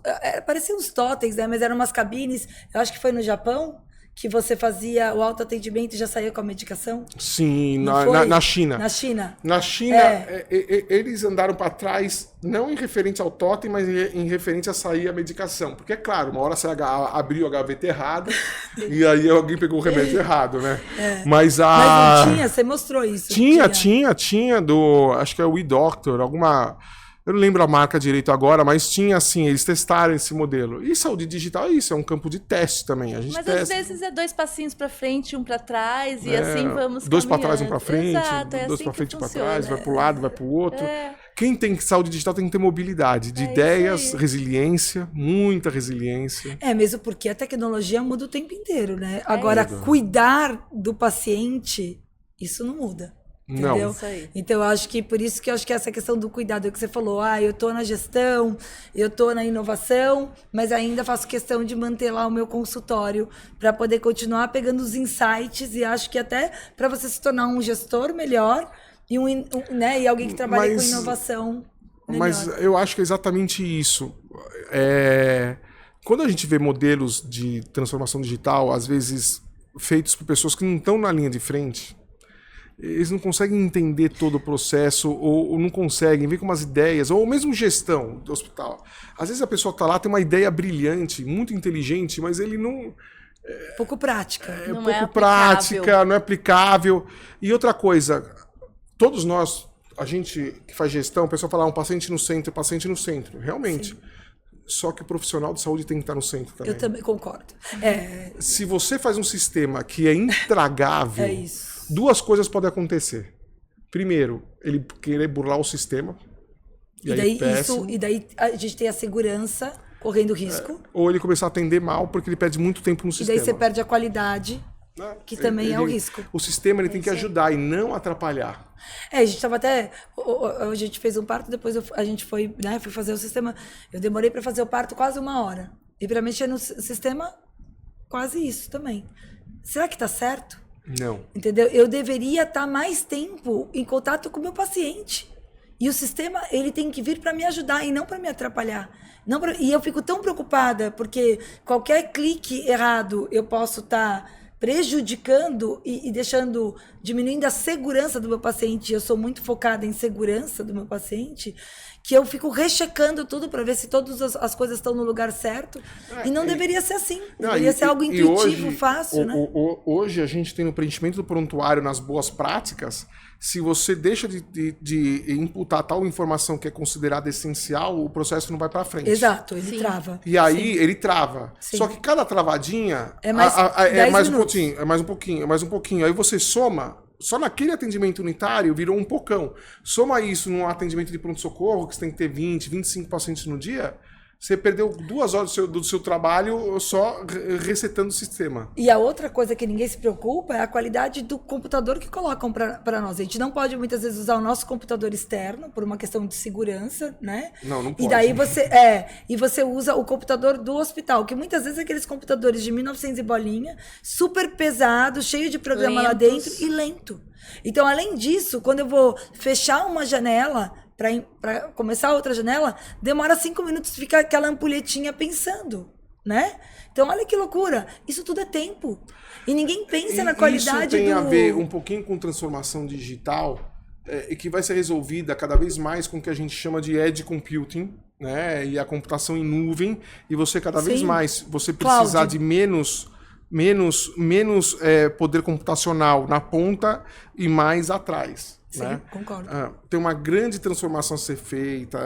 parecia uns totens, né? Mas eram umas cabines, eu acho que foi no Japão, que você fazia o autoatendimento e já saía com a medicação? Sim, na China. Na China? Na China, eles andaram para trás, não em referente ao totem, mas em referente a sair a medicação. Porque, é claro, uma hora você abriu a gaveta errada e aí alguém pegou o remédio errado, né? Mas não tinha, você mostrou isso. Tinha acho que é o WeDoctor, alguma... Eu não lembro a marca direito agora, mas tinha assim, eles testaram esse modelo. E saúde digital é isso, é um campo de teste também. A gente mas testa. Às vezes é 2 passinhos para frente, 1 para trás, e assim vamos 2 para trás, 1 para frente, exato, 2 assim para frente, 1 para funciona. trás, vai para o lado, vai para o outro. Quem tem saúde digital tem que ter mobilidade de ideias, resiliência, muita resiliência. Mesmo porque a tecnologia muda o tempo inteiro, né? Agora, cuidar do paciente, isso não muda. Entendeu? Não. Isso aí. Então, eu acho que por isso que eu acho que essa questão do cuidado que você falou, eu tô na gestão, eu tô na inovação, mas ainda faço questão de manter lá o meu consultório para poder continuar pegando os insights e acho que até para você se tornar um gestor melhor e né, e alguém que trabalha com inovação melhor. Mas eu acho que é exatamente isso. Quando a gente vê modelos de transformação digital, às vezes feitos por pessoas que não estão na linha de frente, eles não conseguem entender todo o processo, ou não conseguem, vem com umas ideias, ou mesmo gestão do hospital. Às vezes a pessoa está lá, tem uma ideia brilhante, muito inteligente, mas ele não... Pouco prática. É Não pouco é prática, não é aplicável. E outra coisa, todos nós, a gente que faz gestão, o pessoal fala um paciente no centro, realmente. Sim. Só que o profissional de saúde tem que estar no centro também. Eu também concordo. Se você faz um sistema que é intragável, duas coisas podem acontecer. Primeiro, ele querer burlar o sistema. E daí a gente tem a segurança correndo risco. Ou ele começar a atender mal porque ele perde muito tempo no sistema. E daí você perde a qualidade, que também é o risco. O sistema ele tem que ajudar e não atrapalhar. A gente estava até... A gente fez um parto, depois a gente foi, né, fui fazer o sistema. Eu demorei para fazer o parto quase 1 hora. E para mexer no sistema, quase isso também. Será que está certo? Não. Entendeu? Eu deveria estar mais tempo em contato com o meu paciente. E o sistema, ele tem que vir para me ajudar e não para me atrapalhar. E eu fico tão preocupada, porque qualquer clique errado eu posso estar prejudicando e diminuindo a segurança do meu paciente. Eu sou muito focada em segurança do meu paciente, que eu fico rechecando tudo para ver se todas as coisas estão no lugar certo. E não deveria ser assim. Deveria ser algo intuitivo, fácil, né? Hoje a gente tem no preenchimento do prontuário, nas boas práticas, se você deixa de imputar tal informação que é considerada essencial, o processo não vai para frente. Exato, ele trava. E aí ele trava. Sim. Só que cada travadinha é mais um pouquinho. Aí você soma, só naquele atendimento unitário virou um pocão. Soma isso num atendimento de pronto-socorro, que você tem que ter 20, 25 pacientes no dia, você perdeu 2 horas do seu trabalho só resetando o sistema. E a outra coisa que ninguém se preocupa é a qualidade do computador que colocam para nós. A gente não pode muitas vezes usar o nosso computador externo por uma questão de segurança, né? Não pode. E daí você usa o computador do hospital, que muitas vezes é aqueles computadores de 1900 e bolinha, super pesado, cheio de programa lá dentro e lento. Então, além disso, quando eu vou fechar uma janela para começar outra janela, demora 5 minutos, fica aquela ampulhetinha pensando, né? Então, olha que loucura. Isso tudo é tempo. E ninguém pensa na qualidade Isso tem a ver um pouquinho com transformação digital, e que vai ser resolvida cada vez mais com o que a gente chama de edge computing, né? E a computação em nuvem, e você cada vez mais você precisar de menos poder computacional na ponta e mais atrás. Sim, né? Concordo. Tem uma grande transformação a ser feita,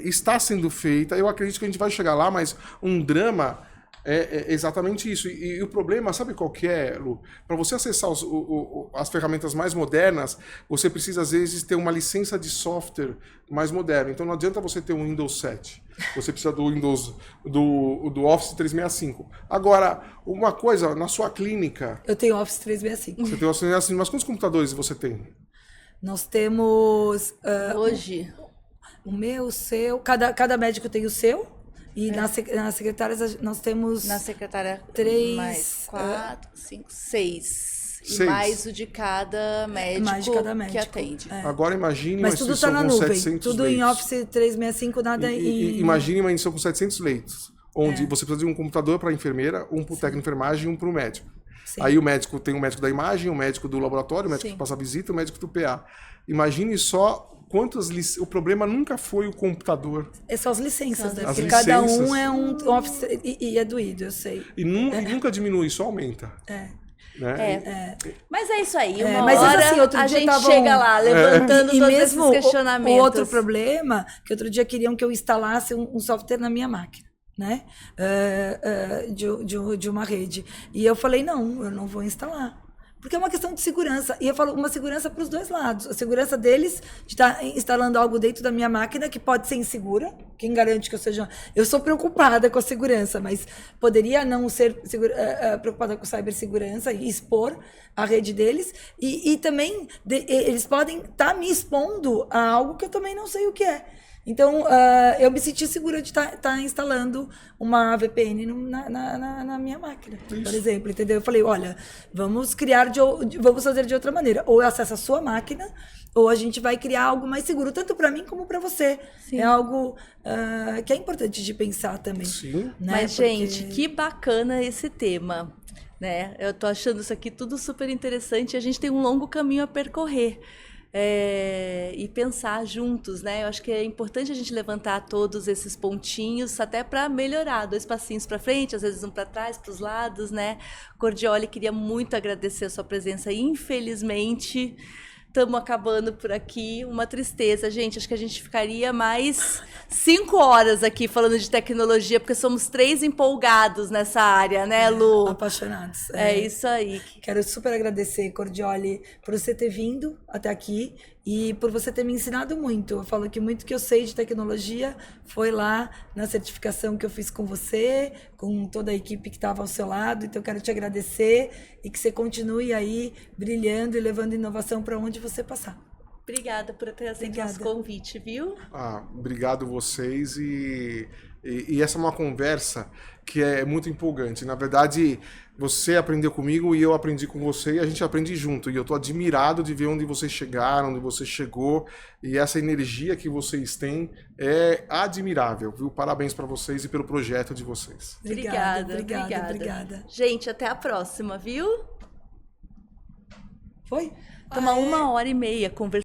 está sendo feita. Eu acredito que a gente vai chegar lá, mas um drama é exatamente isso. E o problema, sabe qual que é, Lu? Para você acessar as ferramentas mais modernas, você precisa, às vezes, ter uma licença de software mais moderna. Então, não adianta você ter um Windows 7. Você precisa do Windows, do Office 365. Agora, uma coisa, na sua clínica... Eu tenho Office 365. Você tem Office 365, mas quantos computadores você tem? Nós temos... Hoje? O meu, o seu... Cada médico tem o seu. E nas secretárias nós temos... Na secretária, 3... mais 4, 5, 6. E 6. mais o de cada médico, que atende. Agora imagine Mas uma tudo instituição tá na com nuvem. 700 tudo leitos. Em Office 365, nada em... Imagine uma instituição com 700 leitos, onde você precisa de um computador para a enfermeira, um para o técnico de enfermagem e um para o médico. Sim. Aí o médico tem o médico da imagem, o médico do laboratório, o médico que passa a visita, o médico do PA. Imagine só quantas o problema nunca foi o computador. É só as licenças, né? As Porque licenças. cada um é um Office e é doído, eu sei. E nunca diminui, só aumenta. Né? Mas é isso aí, uma mas hora assim, outro a dia gente chega lá, levantando e todos mesmo esses questionamentos. O outro problema, que outro dia queriam que eu instalasse um software na minha máquina, né? De uma rede. E eu falei, não, eu não vou instalar. Porque é uma questão de segurança. E eu falo, uma segurança para os dois lados. A segurança deles de estar instalando algo dentro da minha máquina que pode ser insegura. Quem garante que eu seja... Eu sou preocupada com a segurança, mas poderia não ser preocupada com cibersegurança e expor a rede deles. E também eles podem estar me expondo a algo que eu também não sei o que é. Então, eu me senti segura de estar instalando uma VPN na minha máquina, por exemplo, entendeu? Eu falei, olha, vamos fazer de outra maneira. Ou eu acesso a sua máquina, ou a gente vai criar algo mais seguro, tanto para mim como para você. Sim. É algo que é importante de pensar também. Sim. Né? Mas, gente, que bacana esse tema. né? Eu tô achando isso aqui tudo super interessante e a gente tem um longo caminho a percorrer. E pensar juntos, né? Eu acho que é importante a gente levantar todos esses pontinhos até para melhorar, 2 passinhos para frente, às vezes um para trás, para os lados, né? Cordioli, queria muito agradecer a sua presença. Infelizmente, estamos acabando por aqui. Uma tristeza, gente. Acho que a gente ficaria mais 5 horas aqui falando de tecnologia, porque somos 3 empolgados nessa área, né, Lu? Apaixonados. É isso aí. Quero super agradecer, Cordioli, por você ter vindo até aqui e por você ter me ensinado muito. Eu falo que muito que eu sei de tecnologia foi lá na certificação que eu fiz com você, com toda a equipe que estava ao seu lado. Então, quero te agradecer e que você continue aí brilhando e levando inovação para onde você passar. Obrigada por ter aceito nosso convite, viu? Obrigado vocês e essa é uma conversa que é muito empolgante. Na verdade, você aprendeu comigo e eu aprendi com você e a gente aprende junto. E eu estou admirado de ver onde vocês chegaram, onde você chegou e essa energia que vocês têm é admirável, viu? Parabéns para vocês e pelo projeto de vocês. Obrigada. Gente, até a próxima, viu? Foi? Toma 1h30 conversando.